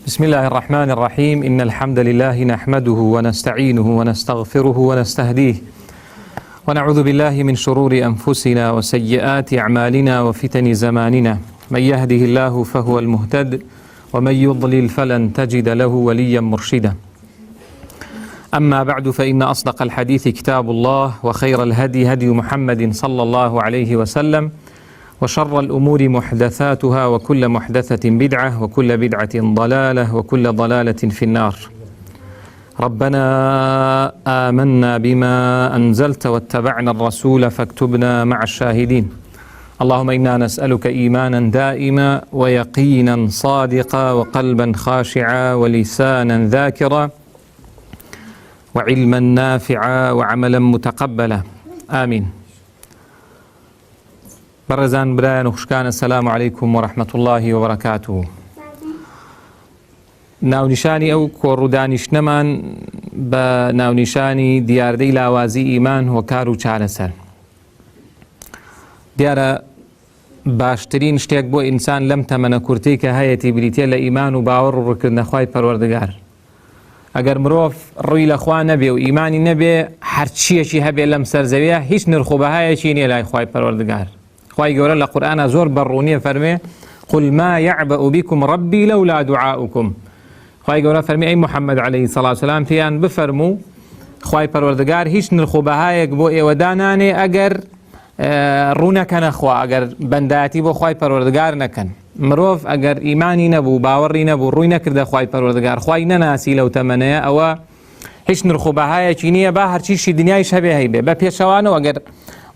بسم الله الرحمن الرحيم. إن الحمد لله نحمده ونستعينه ونستغفره ونستهديه ونعوذ بالله من شرور أنفسنا وسيئات أعمالنا وفتن زماننا. من يهده الله فهو المهتد ومن يضلل فلن تجد له وليا مرشدا. أما بعد، فإن أصدق الحديث كتاب الله، وخير الهدي هدي محمد صلى الله عليه وسلم، وشر الأمور محدثاتها، وكل محدثة بدعة، وكل بدعة ضلالة، وكل ضلالة في النار. ربنا آمنا بما أنزلت واتبعنا الرسول فاكتبنا مع الشاهدين. اللهم إنا نسألك إيمانا دائما ويقينا صادقا وقلبا خاشعا ولسانا ذاكرا وعلما نافعا وعملا متقبلا، آمين. برزان برایان و خوشکان، السلام علیکم و رحمت الله و برکاته. ناونیشانی ئەو کۆڕوودانیشتنەمان بە ناونیشانی دیاردەی لاوازی ئیمان و کار و چارەسەر. دیارە باشترین شتێک بۆ ئینسان لەم تەمەنە کورتەی کە هەیەی بریتێ لە ئیمان و باوەڕ و ڕوونکردنە خوای پەروەردگار. ئەگەر مرۆڤ ڕووی لە خوا نەبێ و ئیمانی نەبێ، هەرچیەکی هەبێ لەم سەرزەویە هیچ نرخ و بەهایەکی نییە لای خوای پەروەردگار. خوای گەورە لە قورئانە زۆر بەڕوونیە فەرمێ: قل ما يعبأ بكم ربي لولا دعاؤكم. خوای گەورە فەرمی: ئەی محەممەد عەلەیهی سەڵات وسەلام پێیان بفەرموو خوای پەروەردگار هیچ نرخ و بەهایەک بۆ ئێوە دانانێ ئەگەر ڕوونەکەنە خوا، ئەگەر بەندایەتی بۆ خوای پەروەردگار نەکەن. مرۆڤ ئەگەر ئیمانی نەبوو، باوەڕی نەبوو، ڕووی نەکردە خوای پەروەردگار، خوای نەناسی لەو تەمەنەیە، ئەوە هیچ نرخ و بەهایەکی نییە. با هەرچیشی دنیایش هەبێ هەیبێ بە پێشەوانەوە. ئەگەر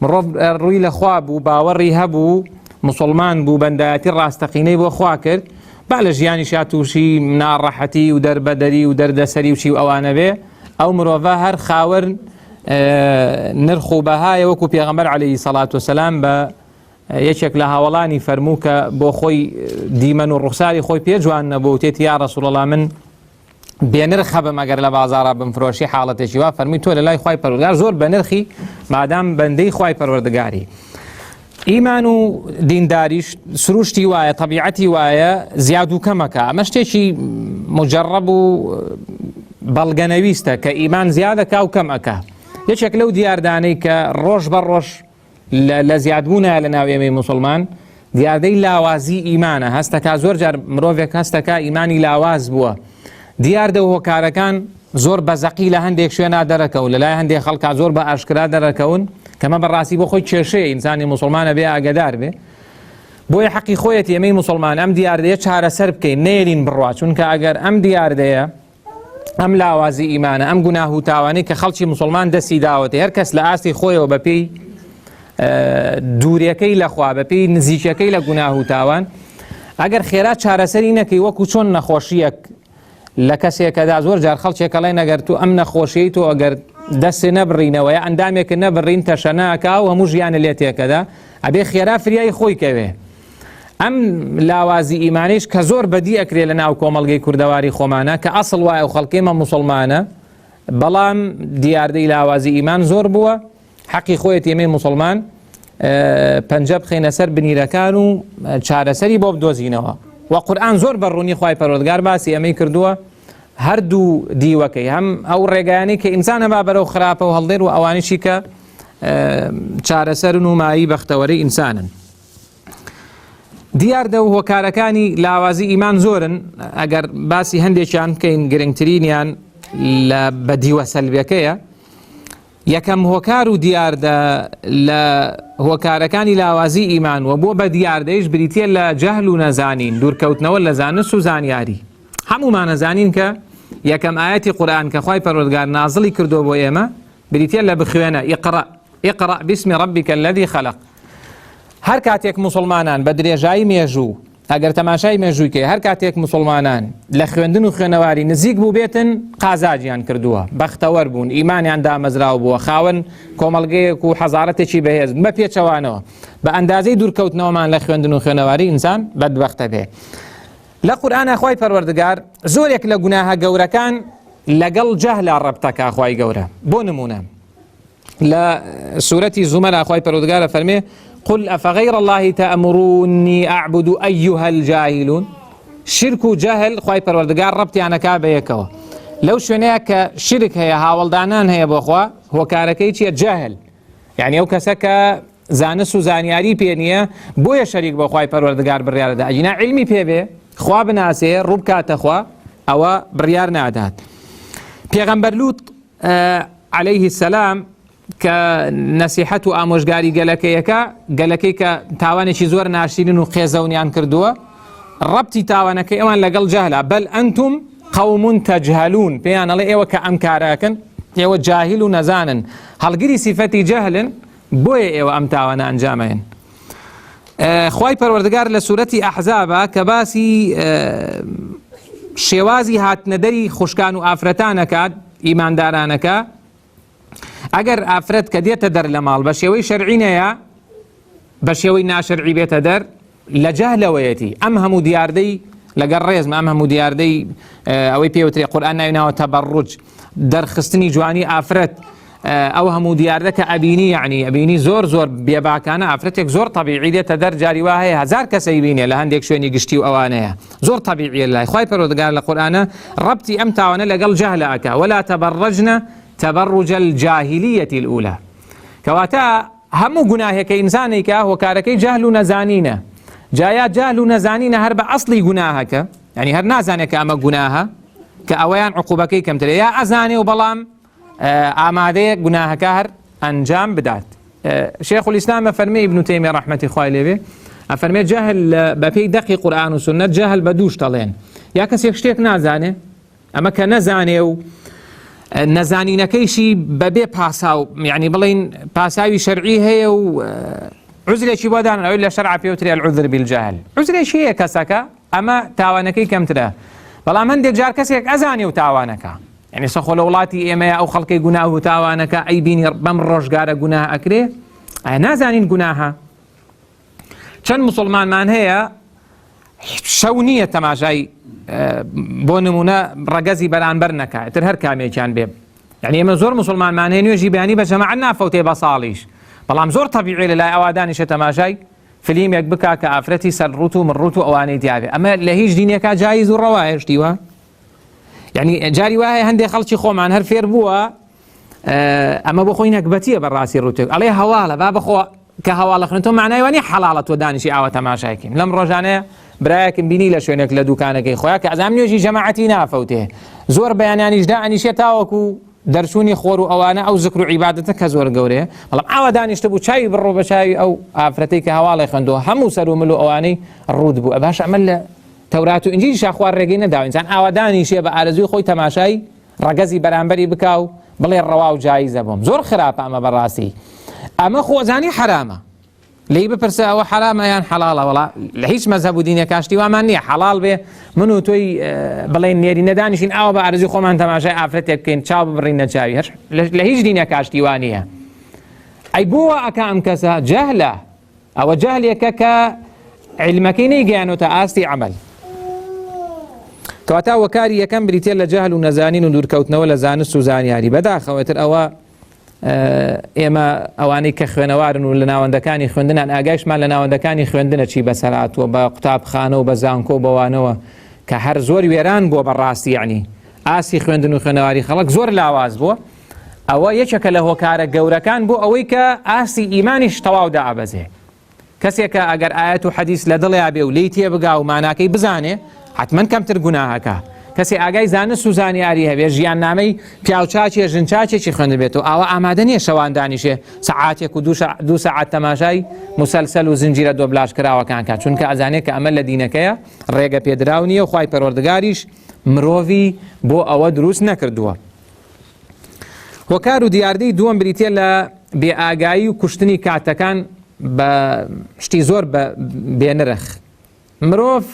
مرۆڤ ڕووی لە خوا بوو، باوەڕی هەبوو، مسلمان بوو، بەندایەتی ڕاستەقینەی بۆ خوا کرد، با لە ژیانیشا تووشی ناڕەحەتی و دەربەدەری و دەردەسەری و چی و ئەوانە بێ، ئەو مرۆڤە هەر خاوەن نرخ و بەهایە، وەکو پێغەمبەر عەلەیهی سەڵات وسەلام بە یەکێک لە هاوڵانی فەرموو کە بۆ خۆی دیمەن و ڕوخساری خۆی پێ جوان نەبوو، وتێتی: یا ڕەسوولەڵڵا، من بێنرخ هەبم ئەگەر لە بازاڕا بمفرۆشی حاڵەتێکی وا. فەرمی: تۆ لە لای خوای پەروەردگار زۆر بەنرخی، مادام بەندەی خوای پەروەردگاری. ئیمان و دینداریش سروشتی وایە، طەبیعەتی وایە، زیاد و کەمەکە. ئەمە شتێکی مجەڕەب و بەڵگەنەویستە کە ئیمان زیادەکە و کەمەکە. یەکێک لەو دیاردانەی کە ڕۆژ بە ڕۆژ لە زیادبوونە لە ناو ئێمەی موسڵمان، دیاردەی لاوازی ئیمانە. هەستەکە زۆر جار مرۆڤێک هەستەکە ئیمانی لاواز بووە، دیاردە و هۆکارەکان زۆر بەزەقی لە هەندێک شوێنە دەرەکەون، لە لای هەندێک خەڵکا زۆر بە ئاشکرا دەرەکەون، کەمە بەڕاستی بۆ خۆی کێشەیە ئینسانی موسڵمانە بێ ئاگدار بێ. بۆیە حەقی خۆیەتی ئێمەی موسڵمان ئەم دیاردەیە چارەسەر بکەین، نێرین بڕوا، چونکە ئەگەر ئەم دیاردەیە، ئەم لاوازی ئیمانە، ئەم گوناه و تاوانەی کە خەڵکی موسڵمان دەستی داوەتێ، هەر کەس لە ئاستی خۆیەوە بەپێی دووریەکەی لەخوا، بەپێی نزیکەکەی لە گوناه و تاوان، ئەگەر خێرا چارەسەری نەکەی، وەکو چۆن نەخۆشیەک لە کەسێکەدا زۆر جار خەڵکێکەڵێن ئەگەر تو ئەم نەخۆشیی تۆ ئەگەر دەستی نەبڕینەوە یا ئەندامێک نەبڕین تەشەناکە و هەموو ژیانە لێ تێکەدا، ئەبێ خێرا فریای خۆی کەوێ. ئەم لاوازی ئیمانیش کە زۆر بەدی ئەکرێ لە ناو کۆمەڵگەی کوردەواری خۆمانە، کە ئەسڵ وایە و خەڵکێمە موسڵمانە، بەڵام دیاردەی لاوازی ئیمان زۆر بووە. حەقی خۆیەتی ئێمەی موسڵمان پەنجە بخەینە سەر بنیرەکان و چارەسەری بۆ بدۆزینەوە. و قورئان زۆر بەڕوونی خوای پەروەردگار باسی ئەمەی کردووە، هەردوو دیوەکەی، هەم ئەو ڕێگایانەی کە ئینسانە با بەرەو خراپە و هەڵدێر، و ئەوانیشی کە چارەسەرن و مایی بەختەوەرەی ئینسانن. دیاردە و هۆکارەکانی لاوازی ئیمان زۆرن. ئەگەر باسی هەندێکیان بکەین، گرنگترینیان لە بەدیوە سەلبیەکەیە. یەکەم هۆکار و دیاردە لە هۆکارەکانی لاوازی ئیمان و بۆ بە دیاردەیش بریتە لە جەهل و نەزانین، دوورکەوتنەوە لە زانست و زانیاری. هەمومان نەزانین کە یەکەم ئاەتی قورئان کە خوای پەروەردگار نازڵی کردو بۆ ئێمە بریتە لە بخوێنە: ئیقرأ بسم ربک الذی خلق. هەر کاتێک موسڵمانان بە درێژایی مێژوو، ئەگەر تەماشای مێژوویکە، هەر کاتێک موسڵمانان لە خوێندن و خوێنەواری نزیک بوو بێتن، قازاجیان کردووە، بەختەوەر بوون، ئیمانیان دامەزراو بووە، خاوەن کۆمەڵگەیەک و حەزارەتێکی بەهێز بە پێچەوانەوە. بە ئەندازەی دوورکەوتنەوەمان لە خوێندن و خوێنەواری ئینسان بەدبەختە بێ. لە قورئانە خوای پەروەردگار زۆرێک لە گوناهە گەورەکان لەگەڵ جەهلا ڕەبتەکە خوای گەورە. بۆ نمونە لە سورەتی زومەر خوای پەروەردگار فەرمێ: قل أفغير الله تأمروني أعبد أيها الجاهلون. شرك و جەهل خوای پەروەردگار ڕەبتیانەکا بەیەکەوە. لەو شوێنەیە کە شرک هەیە هاوڵدانان هەیە بۆ خوا هۆکارەکەی چیە؟ جەهل. یعنی ئەو کەسە کە زانست و زانیاری پێ نییە بۆیە شەریک بۆ خوای پەروەردگار بڕیارەدا. ئەجینا علمی پێبێ خوا بناسێ ڕوو بکاتە خوا ئەوە بڕیار نادات. پێغەمبەر لوط عەلەیه السەلام کە نەسیحەت و ئامۆژگاری گەلەکەی کە تاوانێکی زۆر ناشرین و قێزەونیان کردووە ڕەبتی تاوانەکەی ئەوان لەگەڵ جەهلە. بەل ئەنتم قەوم تەجهەلون، پێیان ئەڵێ ئێوە کە ئەم کارەکەن ئێوە جاهیل و نەزانن، هەڵگری سیفەتی جەهلن بۆیە ئێوە ئەم تاوانە ئەنجامەن. خوای پەروەردگار لە سوورەتی ئەحزابە کە باسی شێوازی هاتنەدەری خوشکان و ئافرەتانەکات ئیماندارانەکە، ئەگەر ئافرەت کە دێتە دەر لە ماڵ بە شێوەی شەرعینەیە بە شێوەی ناشەرعی بێتە دەر لە جەهلەوەیەتی ئەم هەموو دیاردەی لەگەڵ ڕێزمە ئەم هەموو دیاردەی ئەوەی پێوترێ قورئان ناویناوە تەبەڕوج دەرخستنی جوانی ئافرەت، ئەو هەموو دیاردە کە ئەبینی یعنی ئەبینی زۆر بێباکانە ئافرەتێک زۆر طەبیعی دێتە دەر جاری وا هەیە هەزار کەسەی بینێ لە هەندێک شوێنی گشتی و ئەوانەیە زۆر طەبیعیە لای خوای پەروەردگار لە قورئانە ڕەبتی ئەم تاوانە لەگەڵ جەهلە ئەکا ولا تەبەڕەجنە تەبەڕوج الجاهلیەتی الأولى، کەواتە هەموو گوناهێکە ئینسانێکە هۆکارەکەی جەهل و نەزانینە. جایا جەهل و نەزانینە هەر بە ئەسڵی گوناهەکە، یعنی هەر نازانێت کە ئەمە گوناهە کە ئەوەیان عقوبەکەی کەمترە، یا ئەزانێ و بەڵام ئامادەیە گوناهەکە هەر ئەنجام بدات. شێخ الئیسلام ئەفەرمێ ئیبن تەیمیە ڕەحمەتی خوای لێبێ ئەفەرمێ جەهل بەپێی دەقی قورئان و سونەت جەهل بە دووش دەڵێن، یا کەسێک شتێک نازانێ ئەمە کە نەزانێ و نەزانینەکەیشی بەبێ پاساو یعنی بڵین پاساوی شەرعی هەیە و عوزرێکی بۆ دانن ئەوەی لە شەرع پێوترێ العوذر بالجهل، عوزرێکی هەیە کەسەکە ئەمە تاوانەکەی کەمترە، بەڵام هەندێک جار کەسێک ئەزانێ و تاوانەکە، یعنی سەخۆ لە وڵاتی ئێمەیە ئەو خەڵکەی گوناه و تاوانەکە ئەی بینی بەم ڕۆژگارە گوناه ئەکرێ، ئایا نازانین گوناهە؟ چەند موسڵمانمان هەیە شەو نییە تەماشای بۆ نمونە ڕەگەزی بەرامبەر نەکات تر هەر کامێکیان بێ، یعنی ئێمە زۆر موسڵمانمان هەیە نوێژی بەیانی بە جەماعەت نافەوتێ بە ساڵیش، بەڵام زۆر طەبیعی لەلای ئەوا دانیشە تەماشای فیلمێک بکا کە ئافرەتی سەرڕوت و مڕوت و ئەوانەی دیابێ، ئەمە لە هیچ دینێکا جایز و ڕەوایە شتیوە. یعنی جاری وایە هەندێک خەڵکی خۆمان هەر فێر بووە ئەمە بۆ خۆی نەکبەتیە بەڕاستی ڕوتێک ئەڵێ هەواڵە با بخۆ کە هەواڵەخنێتەوە معنای وانی حەڵاڵە تۆ دانیشی ئاوە تەماشایکەین. لەم ڕۆژانەیە برایەکم بینی لە شوێنێک لە دوکانەکەی خۆیان کە ئەزام نوێژی جەماعەتی نافەوتێ زۆر بەیانیانیشدا ئەنیشێ تاوەکو دەرچوونی خۆر و ئەوانە ئەو زکر و عیبادەتە کە زۆر گەورەیە، بەڵام ئاوا دانیشتە بوو چاوی بڕۆ بە چاوی ئەو ئافرەتەی کە هەواڵی خوێندووە هەموو سەر و مل و ئەوانەی ڕوود بوو. باش ئەمە لە تەورات و ئینجیل شاخوار ڕێگەی نەداوە ئینسان ئاوا دانیشێ بە ئارەزوی خۆی تەماشای ڕەگەزی بەرامبەری بکاو بڵێ ڕەوا و جایزە بۆم. زۆر خراپە ئەمە بەڕاستی، ئەمە خۆزانی حرامە، لی بپرسە ئەوە حرامە یان حەڵاڵە؟ وەڵا لە هیچ مەذهب و دینێک کاشتی وامان نییە حەڵاڵ بێ من و تۆی بڵێن نێری نەدانیشین ئاوە بە ئارەزوی خۆمان تەماشای ئافرەتێک بکەین چاو ببڕین نەچاوی، هەر لە هیچ دینێک کاشتی وان نییە. ئەی بۆوە ئەکا ئەم کەسە جەهلە، ئەوە جەهلێکە کە علمەکەی نەیگەیانۆتە ئاستی عەمەل. کەواتە وەکاری یەکەم بریتێ لە جەهل و نەزانین و دوورکەوتنەوە لە زانست و زانیاری. بەداخەوەتر ئەوە ئێمە ئەوانەی کە خوێنەوارن و لە ناوەندەکانی خوێندنان ئاگایشمان لە ناوەندەکانی خوێندنە چی بەسەراتوە بە قوتابخانە و بە زانکۆ بەوانەوە کە هەر زۆر وێران بووە بەڕاستی، یعنی ئاسی خوێندن و خوێنەواری خەڵک زۆر لاواز بووە. ئەوە یەکێکە لە هۆکارە گەورەکان بۆ ئەوەی کە ئاسی ئیمانیش تەواو دائەبەزێ. کەسێکە ئەگەر ئاەت و حەدیث لە دڵیا بێ و لی تێبگا و ماناکەی بزانێ حتمەن کەمتر گوناهەکە. کەسی ئاگای زانست و زانیاری هەبێ ژیان نامەی پیاوچاچێ ژنچاچێکی خوێندن بێتەوە ئاوا ئامادە نییە شەوان دانیشێ سەعاتێک و دوو سەعات تەماشای مسەلسەل و زنجیرە دۆبلاژ کراوەکان کات، چونکە ئەزانێت کە ئەمە لە دینەکەیە ڕێگە پێدراو نییە و خوای پەروەردگاریش مرۆڤی بۆ ئەوە دروست نەکردووە. هۆکار و دیاردەی دووەم بریتێ لە بێئاگایی و کوشتنی کاتەکان بە شتی زۆر بێنرخ. مرۆڤ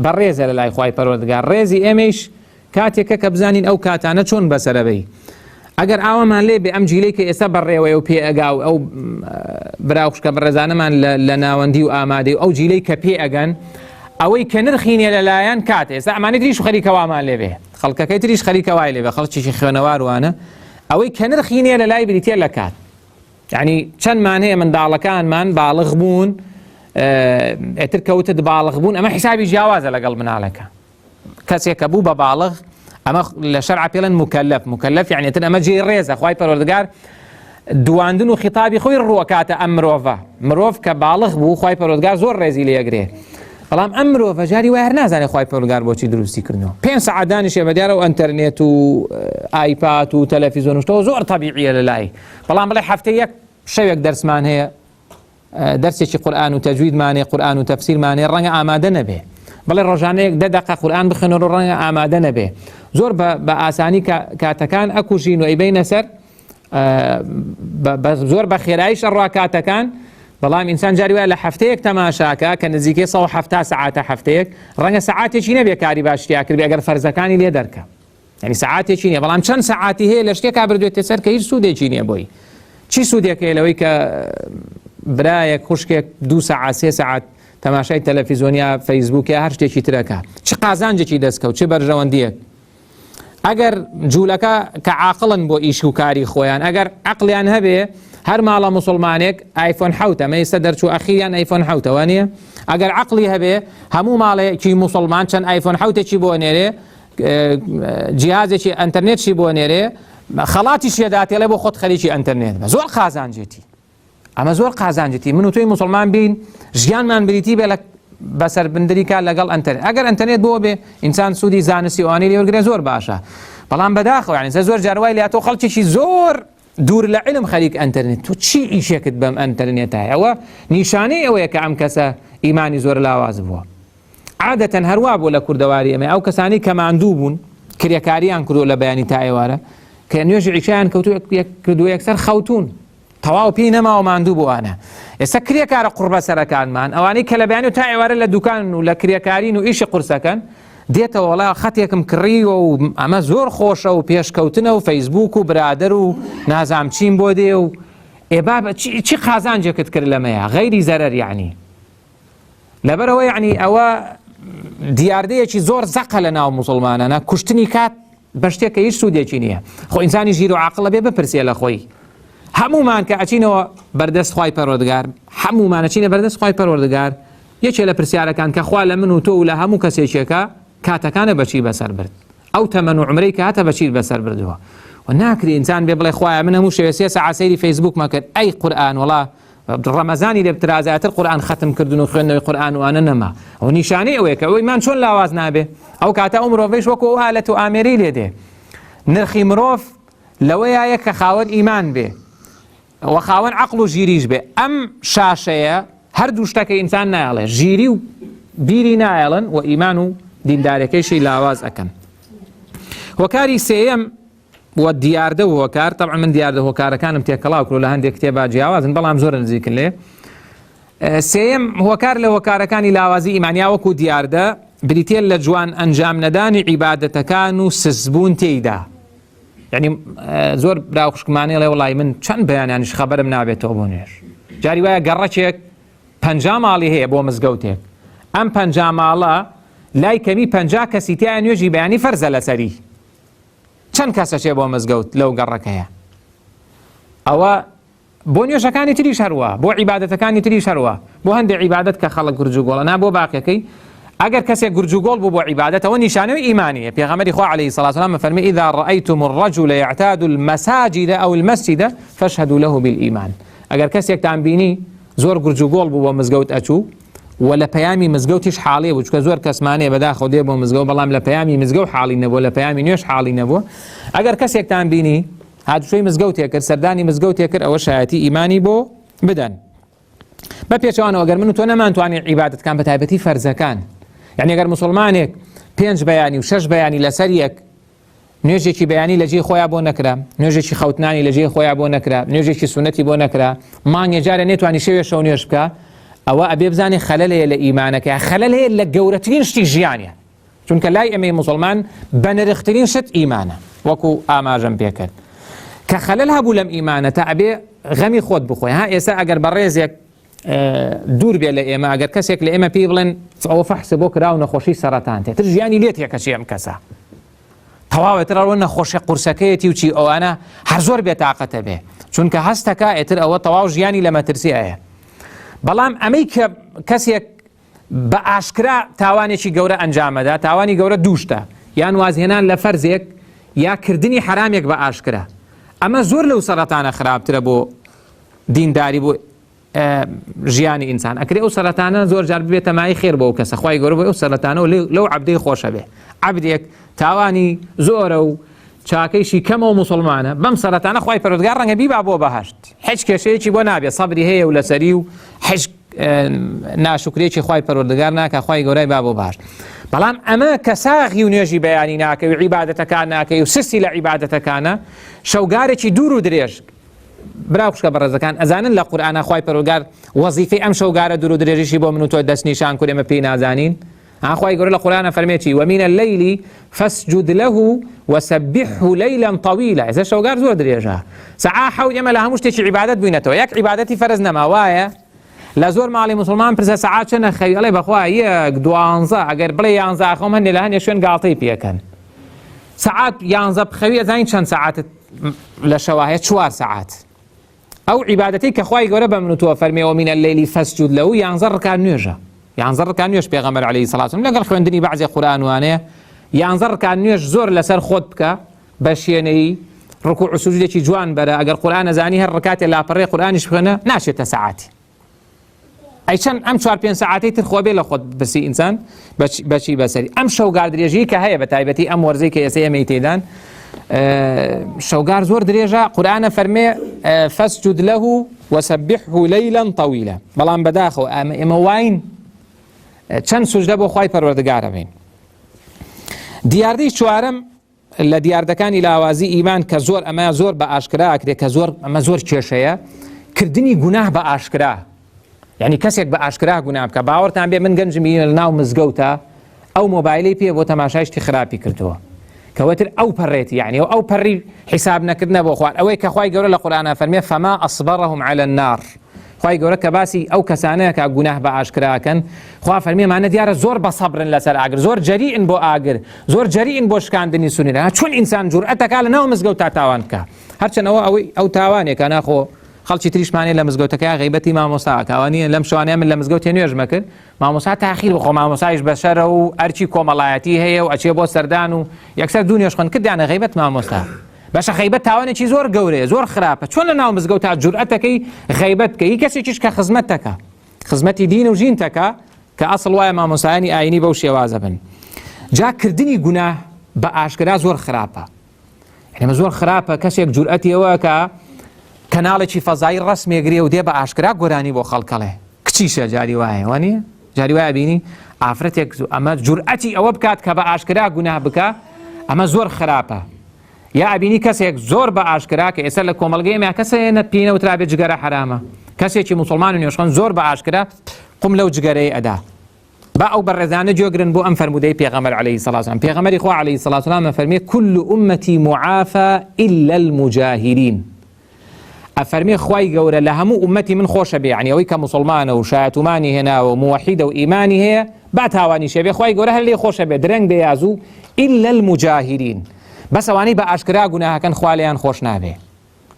بەڕێزە لە لای خوای پەروەردگار، ڕێزی ئێمەش کاتێکە کە بزانین ئەو کاتانە چۆن بەسەرەبەی. ئەگەر ئاوامان لێ بێ ئەم جیلەی کە ئێستا بەڕێوەیە و پێ ئەگا و ئەو براوشکە بەڕێزانەمان لە ناوەندی و ئامادەی و ئەو جیلەی کە پێ ئەگەن ئەوەی کە نرخینێ لەلایەن کات ئێستا ئەمانەی تریش خەریکەوامان لێ بێ خەڵکەکەی تریش خەریکەوای لێ بێ خەڵکیشی خوێنەواروانە ئەوەی کە نرخینێ لە لای بریتێ لە کات. یعنی چەندمان هەیە منداڵەکانمان باڵغ بوون ئێتر کەوتت باڵغ بوون ئەمە حیسابی جیاوازە لەگەڵ مناڵەکە کەسێک کە بوو بە باڵغ ئەمە لە شەرع پێڵێن مکەلەف یعنی ئێتر ئەمە جێی ڕێزە خوای پەروەردگار دواندن و خیتابی خۆی ڕوەکاتە ئەم مرۆڤ کە باڵغ بوو خوای پەروەردگار زۆر ڕێزی لێگرێ بەڵام ئەم مرۆڤە جاری وای هەر نازانێت خوای پەروەردگار بۆچی دروستی کردنەوە 5 سەعات دانیشێ بە دیارە و ئەنتەرنێت و ئایپاد و تەلەڤیزۆن وشتەوە زۆر تەبیعیە لە لای بەڵام بڵێ هەفتەی یەک شەوێک دەرسمان هەیە دەرسێکی قورئان و تەجویدمانێ قورئان و تەفسیرمانێ ڕەنگە ئامادە نەبێ بڵێ ڕۆژانەیەک 10 دقیقە قورئان بخوێنەوە ڕەنگە ئامادە نەبێ زۆر بە ئاسانی کاتەکان ئەکوژین و ئەیبەینە سەر زۆر بە خێراییش ئەڕوا کاتەکان بەڵام ئینسان جاری وایە لە هەفتەیەک تەماشاکە کە نزیکەی 170 سەعاتە هەفتەیەک ڕەنگە سەعاتێکی نەبێ کاری باشتیا کرد ئەگەر فەرزەکانی لێ دەرکە یعنی سەعاتێکی نییە بەڵام چەند سەعاتی هەیە لە شتێکا بردوێتە سەر کە هیچ سوودێکی نییە بۆی چی سوودێکەیە لەوەی کە برایەک خوشکێک 2 سەعات 3 سەعات تەماشای تەلەڤیزۆنیا فەیسبووکە هەر شتێکی ترەکە چ قازانجێکی دەستکەوت چ بەرژەوەندیەک ئەگەر جوولەکە کە عاقڵن بۆ ئیش و کاری خۆیان ئەگەر عەقلیان هەبێ هەر ماڵە موسڵمانێک ئایفۆن 7 ئێستا دەرچوو ئەخیریان ئایفۆن 7 وانە ئەگەر عەقلی هەبێ هەموو ماڵێکی موسڵمان چەند ئایفۆن 7 بۆ نێرێ جیهازێکی ئەنتەرنێتشی بۆ نێرێ خەڵاتی شێداتێڵێ بۆ خۆت خەریکی ئەنتەرنێت زۆر قازانجێتی ئەمە زۆر قازانجێتی من و تۆی موسڵمان بین ژیانمان بریتی بێ بەسەر بندریکە لەگەڵ ئەنتەرنێت ئەگەر ئەنتەرنێت بۆ بێ ئینسان سوودی زانستی ئەوانەی لێوەرگرێ زۆر باشە بەڵام بەداخەوە یعنی زۆر جاروای لە تۆ خەڵکێکی زۆر دوور لە علم خەریک ئەنتەرنێت تۆ چی ئیشێکت بەم ئەنتەرنێت هەیە ئەوە نیشانەی ئەوەیە کە ئەم کەسە ئیمانی زۆر لاواز بووە عادەتەن هەروە بۆ لە کوردەواری ئەمە ئەو کەسانی کە ماندوو بوون کریەکاریان کردو لە بەیانی تا ئێوارە کە نوێژی عیشایان کردو یەکسەر خەوتون تەواو پێی نەماوە ماندوو بۆوانە ئێستا کرێکارە قوربە سەرەکانمان ئەوانەی کە لە بەیانی و تا ئێوارە لە دوکان و لە کرێکارین و ئیشی قورسەکەن دێتەوە وڵا خەتێکم کڕیوە و ئەمە زۆر خۆشە و پێشکەوتنە و فەیسبووک و برادر و نازام چیم بۆ دێ و ئێبا چی قازانجێکت کرد لەمەیە غەیری زەرەر یعنی لەبەرەوە یعنی ئەوە دیاردەیەکی زۆر زەقە لە ناو موسڵمانانە کوشتنی کات بە شتێک کە هیچ سوودێکی نییە خۆ ئینسانی ژیر و عاقڵە بێ بپرسێ لە خۆی هەمومان کە ئەچینەوە بەردەست خوای پەروەردگار هەمومان ئەچینە بەردەست خوای پەروەردگار یەکێ لە پرسیارەکان کە خوا لە من و تۆ و لە هەموو کەسێکێکە کاتەکانە بەچی بەسەر برد ئەو تەمەن و عمرەی کە هاتە بەچی بەسەر بردووە و ناکری ئینسان بێ بڵێ خوایە من هەموو شەوێ 3 سەعات سەیری فەیسبووک مەکرد ئەی قورئان وڵا ڕەمەزانی لێ بترازایەتر قورئان ختم کردن و خوێندنەوەی قورئان وانە نەما ئەو نیشانەی ئەوەیە کە ئەوەی مان چۆن لاواز نابێ ئەو کاتە ئەو مرۆڤەیش وەکو ئەو ئالەت و ئامێرەی لێ دێ نرخی مرۆڤ لەوەیە کە خاوەن ئیمان بێ و خاوەن عەقڵ و ژیریش بێ ئەم شاشەیە هەردوو شتەکە ئینسان نایڵێ ژیری و بیری نایڵن و ئیمان و دیندارەکەیشی لاواز ئەکەن هۆکاری سێیەم و دیاردە و هۆکار طبعا من دیاردە هۆکارەکانم تێکەڵاو کرد لە هەندێک کتێبا جیاوازن بەڵام زۆر نزیکن لێ سێیەم هۆکار لە هۆکارەکانی لاوازی ئیمانیا وەکو دیاردە بریتێ لە جوان ئەنجام نەدانی عیبادەتەکان و سزبوون تێیدا یعنی زۆر براوخشکمانێ لێ وڵای من چەند بەیانیانیش خەبەرم نابێتەوە بۆ نوێژ جاری وایە گەڕەکێک 50 ماڵی هەیە بۆ مزگەوتێک ئەم 50 ماڵە لای کەمی 50 کەسی تیان نوێژی بەیانی فەرزە لەسەری چەند کەسەچێ بۆ مزگەوت لەو گەڕەکەیە ئەوە بۆ نوێژەکانی تریش هەروە بۆ عیبادەتەکانی تریش هەروە بۆ هەندێک عیبادەت کە خەڵک گورجوگۆڵە نا بۆ باقیەکەی ئەگەر کەسێک گورجوگۆڵ بوو بۆ عیبادەتەوە نیشانەی ئیمانیە پێغەمبەری خوا عەلەیهی سەڵات و سەلام فەرمی ئیذا ڕەئەیتم الرەجل یعتاد المەساجد ئەو المەسجد فاشهدوا له بالإیمان ئەگەر کەسێکتان بینی زۆر گورجوگۆڵ بوو بۆ مزگەوت ئەچوو و لە پەیامی مزگەوتیش حاڵێ بوو چونکە زۆر کەسمانەیە بەداخەوە دێ بۆ مزگەوت بەڵام لە پەیامی مزگەوت حاڵی نەبووە لە پەیامی نوێژ حاڵی نەبووە ئەگەر کەسێکتان بینی هاتوچۆی مزگەوتێک کرد سەردانی مزگەوتێک کرد ئەوە شایەتی ئیمانی بۆ بدەن بە پێچەوانەوە ئەگەر من و تۆ نەمانتوانین عیبادەتەکان بە تایبەتی فەرزەکان یعنی ئەگەر موسڵمانێک 5 بەیانی و 6 بەیانی لەسەر یەک نوێژێکی بەیانی لە جێی خۆیان بۆ نەکرا نوێژێکی خەوتنانی لە جێی خۆیان بۆ نەکرا نوێژێکی سونەتی بۆ نەکرا مانگێ جارە نێتوانی شەوێ شەو نوێژ بکە ئەوە ئەبێ بزانێ خەلەلەیە لە ئیمانەکە خەلەلەیە لە گەورەترین شتی ژیانە چونکە لای ئەمەی موسڵمان بە نرخترین شت ئیمانە وەکو ئاماژەم پێکرد کە خەلەل هەبوو لەم ئیمانە تا ئەبێ غەمی خۆت بخۆی ها ئێستا ئەگەر بە ڕێزێک دوور بێ لە ئێمە ئەگەر کەسێک لە ئێمە پێی بڵێن ئەوە فەحسە بۆ کراو نەخۆشی سەرەتان تێتر ژیانی لێت یەکەچی ئەم کەسە تەواوێتر ئەوە نەخۆشی قورسەکەیەتی و چی ئەوانە هەر زۆر بێتاقەتە بێ چونکە هەستەکە ئێتر ئەوە تەواو ژیانی لە مەترسیایە بەڵام ئەمەی کە کەسێک بە ئاشکرا تاوانێکی گەورە ئەنجامەدا، تاوانی گەورە دووشتە، یان وازهێنان لە فەرزێک یا کردنی حرامێک بە ئاشکرا، ئەمە زۆر لەو سەرەتانە خراپترە بۆ دینداری، بۆ ژیانی ئینسان. ئەکرێ ئەو سەرەتانە زۆر جار ببێتە مای خێر بۆ کەسە، خوای گەورە بۆ ئەو سەرەتانە و لەو عەبدەی خۆشە بێ. عەبدێک تاوانی زۆرە و چاکەیشی کەمە و موسڵمانە، بەم سەرەتانە خوای پەروەردگار ڕەنگە بیبا بۆ بەهەشت، هیچ کێشەیەکی بۆ نابێت، سەبری هەیە و لەسەری و هیچ ناشکرێکی خوای پەروەردگار ناکە، خوای گەورەی با بۆ بەهەشت. بەڵام ئەمە کە ساغی و نوێژی بەیانی ناکەی و عیبادەتەکان ناکەی و سسی لە عیبادەتەکانە، شەوگارێکی دوور و درێژ. برا خوشکە بەڕێزەکان، ئەزانن لە قورئانە خوای پەروەردگار وەزیفەی ئەم شەوگارە دوور و درێژیشی بۆ من و تۆ دەست نیشان کرد، ئێمە پێی نازانین. خوای گەورە لە قورئانە فەرمێتی ومن الليل فاسجد له وسبحه ليلا طويلا. ئێستا شەوگار زۆر درێژە، سەعات حەوت ئێمە لە هەموو شتێکی عیبادەت بووینەتەوە، یەک عیبادەتی فەرز نەما وایە. لە زۆر ماڵی موسڵمان پرسە سەعات چەندە خەوی، ئەڵێ بەخوا یەک 12، ئەگەر بڵێ 11 خۆم هەندێک لە هەندێک شوێن گاڵتەی پێکەن. سەعات 11 بخەوی ئەزانین چەند سەعاتت لە شەوا هەیە، 4 سەعات. ئەو عیبادەتی کە خوای گەورە بە من و تۆ فەرمێ ومن الليل فاسجد له 11 ڕکات نوێژە، 11 ڕکات نوێژ پێغەمبەر عەلەیهی سەڵات وسەلام لەگەڵ خوێندنی بەعزی قورئان وانەیە 11 ڕکات نوێژ زۆر لەسەر خۆت بکە بە شوێنەی ڕکوع و سوجودێکی جوان بەرە. ئەگەر قورئان نەزانی هەر ڕکاتێ لاپەڕێ قورئانیش بخوێنە ناشێتە سەعاتی. ئەی چەند ئەم 4-5 سەعاتەی تر خۆ بێ لە خۆت بسی ئینسان بەچی بەسەری. ئەم شەوگار درێژی کە هەیە بە تایبەتی ئەم وەرزەی کە ئێستا ئێمەی تێدان، شەوگار زۆر درێژە. قورئانە فەرمێ فاسجد له وسبحه ليلا طويلا. بەڵام بەداخەوە ئێمە واین چەند سوجدە بۆ خوای پەروەردگارە بین. دیاردەی چوارەم لە دیاردەکانی لاوازی ئیمان کە زۆر ئەمە زۆر بە ئاشکرا ئەکرێت کە ئەمە زۆر کێشەیە، کردنی گوناه بە ئاشکرا. یعنی کەسێک بە ئاشکرا گوناه بکە، باوەڕتان بێ من گەنجم لە ناو مزگەوتە ئەو مۆبایلەی پێ بۆ تەماشای شتی خراپی کردووە، کەواتر ئەو پەڕێتی، یعنی ئەو پەڕی حیساب نەکردنە بۆ خوار. ئەوەی کە خوای گەورە لە قورئانە فەرمێ فما أصبرهم على النار. خوای گەورە کە باسی ئەو کەسانەیە کە گوناه بە ئاشکراکەن، خوا فەرمێمانە دیارە زۆر بە سەبرن لەسەر ئاگر، زۆر جەریئن بۆ ئاگر، زۆر جەریئن بۆ شکاندنی سونیرە. چۆن ئینسان جورئەتەکە لە ناو مزگەوت تا تاوان بکە، هەرچەندەوە ئەو تاوانێکە ناخۆ خەڵکی تریشمانێ لە مزگەوتەکە غیبەتی مامۆستا کاوانیە. لەم شوانەیە من لە مزگەوت نوێژمە کرد، مامۆستا تاخیر بخۆ، مامۆسایش بەشەرە و ئەرچی کۆمەڵایەتی هەیە و ئەچێ بۆ سەردان و یەکسەر دوو نوێژ خوێن کردیانە غیبەت مامۆستا. باشە غیبەت تاوانێکی زۆر گەورەیە، زۆر خراپە. چۆن لە ناو مزگەوت جورئەتەکەی غیبەت بکەی؟ کەسێکیش کە خزمەتەکە، خزمەتی دین و ژینتەکە، کە ئەسڵ وایە مامۆسایانی ئاینی بەو شێوازە بن. جا کردنی گوناه بە ئاشکرا زۆر خراپە، یعنی زۆر خراپە کەسێک جورئەتی ئەوە کە کەناڵێکی فەزایی ڕسمێگرێ و دێ بە ئاشکرا گۆرانی بۆ خەڵکەڵێ. کچیشە جاری وایە وانە؟ جاری وایە بینی ئافرەتێک ئەمە جورئەتی ئەوە بکات کە بە ئاشکرا گوناه بکە، ئەمە زۆر خراپە. یا ئەبینی کەسێک زۆر بە ئاشکرا کە ئێستا لە کۆمەڵگەیەمە کەسێنە پێینەوترا بێت جگەرە حرامە، کەسێکی موسڵمان و نوێژخۆن زۆر بە ئاشکرا قوم لەو جگەرەی ئەدا. با ئەو بەڕێزانە جۆگرن بۆ ئەم فەرمودەی پێغەمبەر عەلەیهی سەڵات وسەلام. پێغەمبەری خوا عەلەیهی سەڵات وسەلام فەرمێ كل أمتي معافى إلا المجاهرين. ئەفەرمێ خوای گەورە لە هەموو ئومەتی من خۆشە بێ، یعنی ئەوەی کە موسڵمانە و شایەتومانی هێناوە و موحیدە و ئیمانی هەیە با تاوانی شێ بێ، خوای گەورە هەر لێ خۆشە بێ، درەنگ بێیازوو إلا المجاهرين. بەس ئەوانەی بە ئاشکرا گوناهەکەن خوا لێیان خۆش نابێ.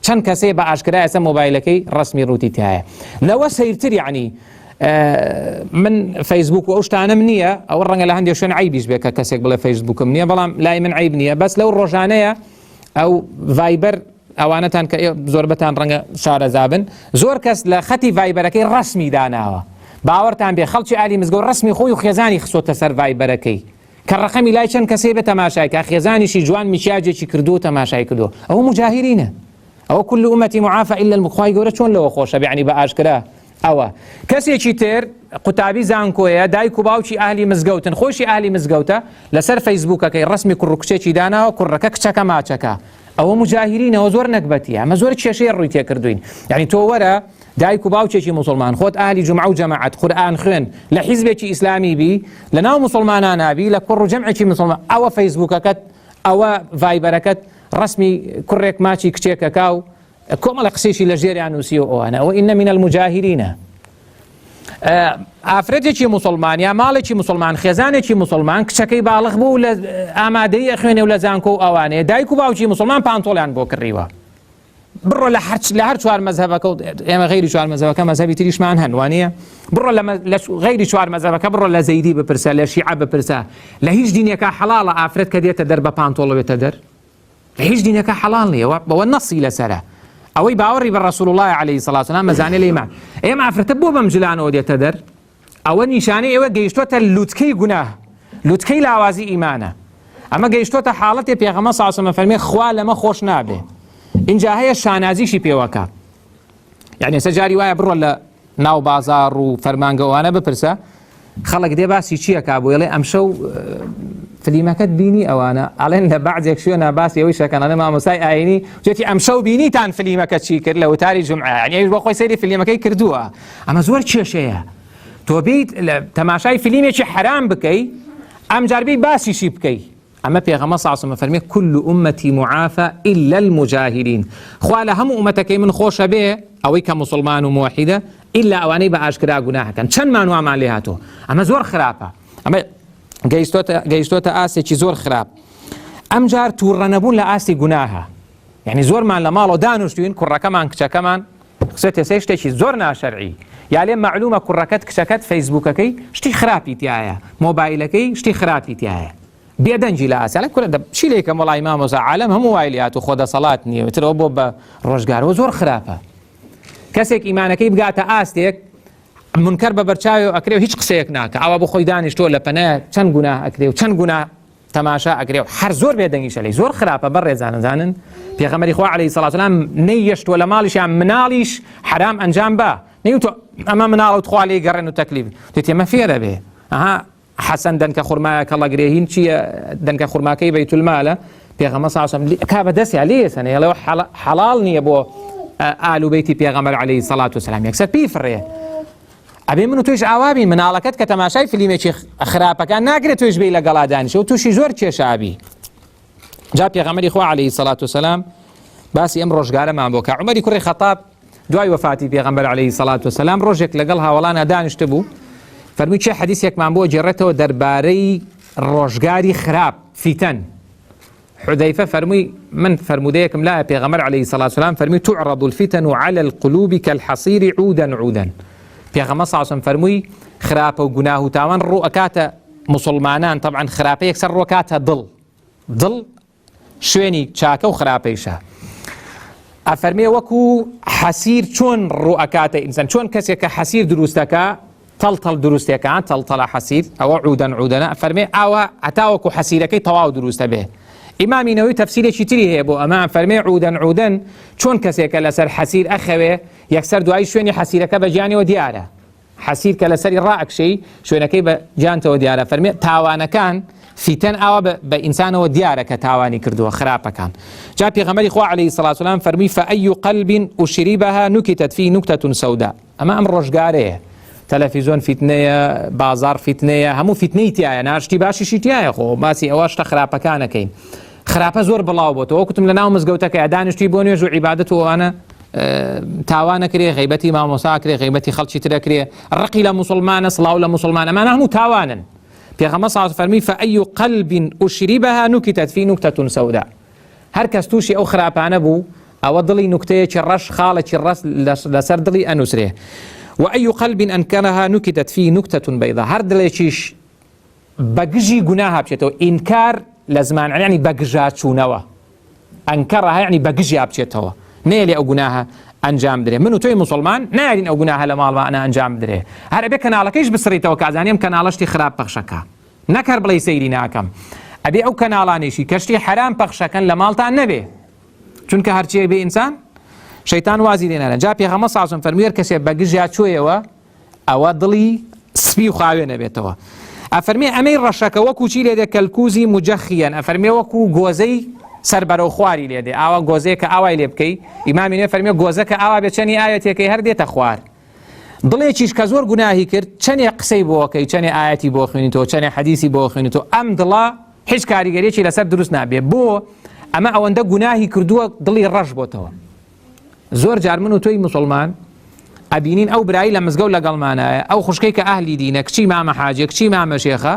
چەند کەسێ بە ئاشکرا ئێستا مۆبایلەکەی ڕسمی ڕووتی تایە لەوە سەیرتر. یعنی من فەیسبوک و ئەو شتانم نییە، ئەوە ڕەنگە لە هەندێک شوێن عیبیش بێ کە کەسێک بڵێ فەیسبوکم نییە، بەڵام لای من عیب نییە. بەس لەو ڕۆژانەیە ئەو ڤایبەر ئەوانەتان کە زۆربەتان ڕەنگە شارەزابن، زۆر کەس لە خەتی ڤایبەرەکەی ڕسمی داناوە. باوەڕتان بێ خەڵکی ئالی مزگەوت ڕسمی خۆی و خێزانی خسۆتە سەر ڤایبەرەکەی، کە ڕقەمی لای چەند کەسێ بە تەماشای کە خێزانیشی جوان میکیاجێکی کردو تەماشای کردو. ئەوە مجاهرینە، ئەوە كل أمتي معافى إلا المخوای گەورە چۆن لەوە خۆشە بێ، یعنی بە ئاشکرا. ئەوە کەسێکی تر قوتابی زانکۆیە، دایک و باوکی ئاهلی مزگەوتن، خۆشی ئاهلی مزگەوتە، لەسەر فەیسبوکەکەی ڕسمی کوڕ و کچێکی داناوە، کوڕەکە کچەکە ماچەکە. ئەوە مجاهرینەوە زۆر نەکبەتیە، ئەمە زۆر کێشەیە ڕووی تێکردوین. یعنی تۆ وەرە دایک و باوکێکی موسڵمان، خۆت ئاهلی جومعە و جەماعەت قورئان خوێن، لە حیزبێکی ئیسلامی بی، لە ناو موسڵمانان نابی، لە کوڕ و جەمعێکی موسڵمان، ئەوە فەیسبوکەکەت، ئەوە ڤایبەرەکەت ڕسمی کوڕێک ماچی کچێکەکە و کۆمەڵە قسێکی لە ژێریان نووسی و ئەوانە. ئەوە ئینە من المجاهرینە. ئافرەتێکی موسڵمان یا ماڵێکی موسڵمان، خێزانێکی موسڵمان، کچەکەی باڵغ بوو لە ئامادەی ئەخوێنێ و لە زانکۆ و ئەوانەیە، دایک و باوکی موسڵمان پانتۆڵیان بۆ کڕیوە، بڕۆ لە هەر چوار مەذهبەکە ئێمە غەیری چوار مەذهبەکە مەذهبی تریشمان هەن وانە بڕۆ لە غەیری چوار مەذهبەکە بڕۆ لە زەیدی بپرسە لە شیعە بپرسە لە هیچ دینێکە حەڵاڵە ئافرەت کە دێتە دەر بە پانتۆڵە بێتە دەر لە هیچ دینێکە حەڵاڵ نییە بەوە نەسی لەسەرە ئەوەی باوەڕی بە ڕەسوڵ الله عەلەیهی سەڵات وسەلام مەزانێ لە ئیمان ئێمە ئافرەتە بۆ بەم جلانەوە دێتە دەر ئەوە نیشانەی ئێوە گەیشتوتە لوتکەی گوناه لوتکەی لاوازی ئیمانە ئەمە گەیشتوتە حاڵەتێ پێغەمبەر صلی الله علیه و سلم فەرمێ خوا لەمە خۆش نابێ اینجا هەیە شانازیشی پێوەکە یعنی سەجاری وایە بڕۆ لە ناو بازار و فەرمانگەوانە بپرسە خەڵک دێ باسی چیەکە بۆ یڵێ ئەمشەو فلیمەکەت بینی ئەوانە ئەڵێن لە بەعزێک شوێنە باسی ئەوەی شەکەنانە مامۆستای ئاینی جێتی ئەمشەو بینیتان فلیمەکە چی کرد لە وتاری جومعە یعنی بۆ خۆی سەیری فلیمەکەی کردووە ئەمە زۆر کێشەیە تۆ بیت لە تەماشای فلیمێکی حرام بکەی ئەم جاربی باسیشی بکەی ئەمە پێغەمبەر صلی الله علیه و سلم فەرمێ كل أمتي معافى إلا المجاهرين خوا لە هەموو ئومەتەکەی من خۆشە بێ ئەوەی کە مسلمان و موحیدە ئیلا ئەوانەی بە ئاشکرا گوناهەکەن چەند مانوامان لێ هاتووە ئەمە زۆر خراپە ئەمە گەیشتۆتە ئاستێکی زۆر خراپ ئەم جار تووڕە نەبوون لە ئاستی گوناهە یعنی زۆرمان لە ماڵەوە دانوشتوین کوڕەکەمان کچەکەمان قسەتێ سێ شتێکی زۆر ناشەرعی یا لێ معلومە کوڕەکەت کچەکەت فەیسبووکەکەی شتی خراپی تایە مۆبایلەکەی شتی خراپی تایە بێدەنجی لە ئاسیالە کورە چی لێکەم وەڵای مامۆستا عالەم هەموو وای لێ هاتوو خۆ دەسەڵات نییە ترەوە بۆ بە ڕۆژگارەوە زۆر خراپە کەسێک ئیمانەکەی بگاتە ئاستێک منکەر بە بەرچاوی ئەکرێ و هیچ قسەیەک ناکە ئەوە بۆ خۆی دانیشتۆ لە پەنایە چەند گوناه ئەکرێ و چەند گوناه تەماشا ئەکرێ و هەر زۆر بێدەنگیشە لێی زۆر خراپە بەڕێزانن پێغەمبەری خوا عەلەیهی سەڵات وسەلام نەیەشتووە لە ماڵیشیان مناڵیش حرام ئەنجام بە نەیوتۆ ئەمە مناڵت خوا لێی گەڕێن و تەکلیف توێت ئێمە فێرە بێ ئەها حەسەن دەنکە خوڕمایە کەڵەگرێ هین چییە دەنکە خوڕماکەی بەیت المالە پێغەمبەر صلی الله علیه و سلم کا بەدەستیا لێسەنە ئەڵێ حەڵاڵ نییە بۆ ئال و بەیتی پێغەمبەر عەلەیهی سەڵات وسەلام یەکسەر پیفڕێ ئەبێ من و تویش ئاوابین مناڵەکەت کە تەماشای فلیمێکی خراپەکان ناگرێت تویش بێی لەگەڵا دانیشە و تووشی زۆر کێشابی جا پێغەمبەری خوا عەلەیهی سەڵات وسەلام باسی ئەم ڕۆژگارەمان بۆ کە عومەری کوڕی خەتاب دوای وەفاتی پێغەمبەر عەلەیهی سەڵات وسەلام ڕۆژێک لەگەڵ هاوڵانە دانیشتە بوو فەرمووی چه حەدیثێکمان بۆ جێڕێتەوە دەربارەی ڕۆژگاری خراپ فیتەن حذەیفە فەرمووی من فرمودەیەکم لایە پێغەمبەر عەلەیهی سەڵات وسەلام فەرمووی تعرض الفتن على القلوب كالحصير عودا عودا پێغەمبەر صلی الله علیه و سلم فەرمووی خراپە و گوناه و تاوان ڕوو ئەکاتە مسلمانان طبعا خراپە یەکسەر ڕووکاتە دڵ شوێنی چاکە و خراپەیشە ئەفەرمێ وەکو حەسیر چۆن ڕوو ئەکاتە ئینسان چۆن کەسێک کە حەسیر دروستەکە تەڵتەڵ دروستەکان تەڵتەڵە حەسیر ئەوە عودەن عودەنە فەرمێ ئاوە هەتاوەکو حەسیرەکەی تەواو دروستە بێ ئیمامی نەووی تەفسیرێکی تری هەیە بۆ ئەمە فەرمێ عودەن عودەن چۆن کەسێکە لەسەر حەسیر ئەخەوێ یەکسەر دوای شوێنی حەسیرەکە بە گیانەوە دیارە حەسیر کە لەسەری ڕائەکشەی شوێنەکەی بە گیانتەوە دیارە فەرمێ تاوانەکان فیتەن ئاوا بە ئینسانەوە دیارە کە تاوانی کردووە خراپەکان جا پێغەمبەری خوا عەلەیهی سەڵات وسەلام فەرمووی فەئەیو قەلب ئوشریبەها نوکتت فیه نوکتەة سەودا ئەمە ئەم ڕۆژگارەیە تەلەڤیزۆن فیتنەیە بازار فیتنەیە هەموو فیتنەی تایە ناشتی باشیشی تایە خۆ باسی ئەوە شتە خراپەکانەکەین خراپە زۆر بڵاو بۆتەوە وەکوتم لە ناو مزگەوتەکە دانیشتی بۆ نوێژ و عیبادەت و ئەوانە تاوانەکرێ غیبەتی مامۆساکرێ غیبەتی خەڵکی ترەکرێ ڕقی لە موسڵمانە سڵاو لە موسڵمانە ئەمانە هەموو تاوانن پێغەمبەر صلی الله علیه و فەرمی فەئەیو قەلب ئوشریبەها نوکتت فیه نوکتەة سەودا هەر کەس تووشی ئەو خراپانە بوو ئەوە دڵی نوکتەیەکی ڕەش خاڵێکی ڕەش لەسەر دڵی ئەنووسرێ وأي قلب أنكرها نكتت فيه نكتة بيضاء هر دليشيش بقجي قناها بشيتو إنكار لزمان يعني بقجاتشونوا أنكرها يعني بقجي بشيتو نيلي أو قناها أنجام دري منو توي مسلمان نايلين أو قناها لمال ما أنا أنجام دري هر أبي كنالك إيش بصريتو كازانيم كنالشتي خراب بخشكا نكر بلي سيري ناكم أبي أو كنالانيشي كشتي حرام بخشكا لمالتا النبي چونك هرچي بي إنسان شەیتان وازی لێنانە جا پێغەمبەر صلی الله علیه و سلم فەرمووی کەسێک بەگژیا چۆیەوە ئەوە دڵی سپی و خاوێ نەبێتەوە ئەفەرمێ ئەمەی ڕەشەکە وەکو چی لێدێ کەلکوزی مجەخیەن ئەفەرمێ وەکو گۆزەی سەربەرەو خواری لێدێ ئاوا گۆزەیە کە ئاوای لێ بکەی ئیمامی نوێ فەرمێ گۆزە کە ئاوا بێت چەنی ئاەتێکەکەی هەر دێتە خوار دڵێکیش کە زۆر گوناهی کرد چەندێ قسەی بۆکەی چەندێ ئاەتی بۆ خوێنیتەوە چەندێ حەدیثی بۆ خوێنیتەوە ئەم دڵە هیچ کاریگەریەکی لەسەر دروست نابێ بۆ ئەمە ئەوەندە گوناهی کردووە دڵی ڕەش بۆتەوە زۆر جار من و تۆی مسلمان ئەبینین ئەو برایی لە مزگەوت لەگەڵمانایە ئەو خوشکەی کە ئەهلی دینە کچی مامە حاجێ کچی مامە شێخە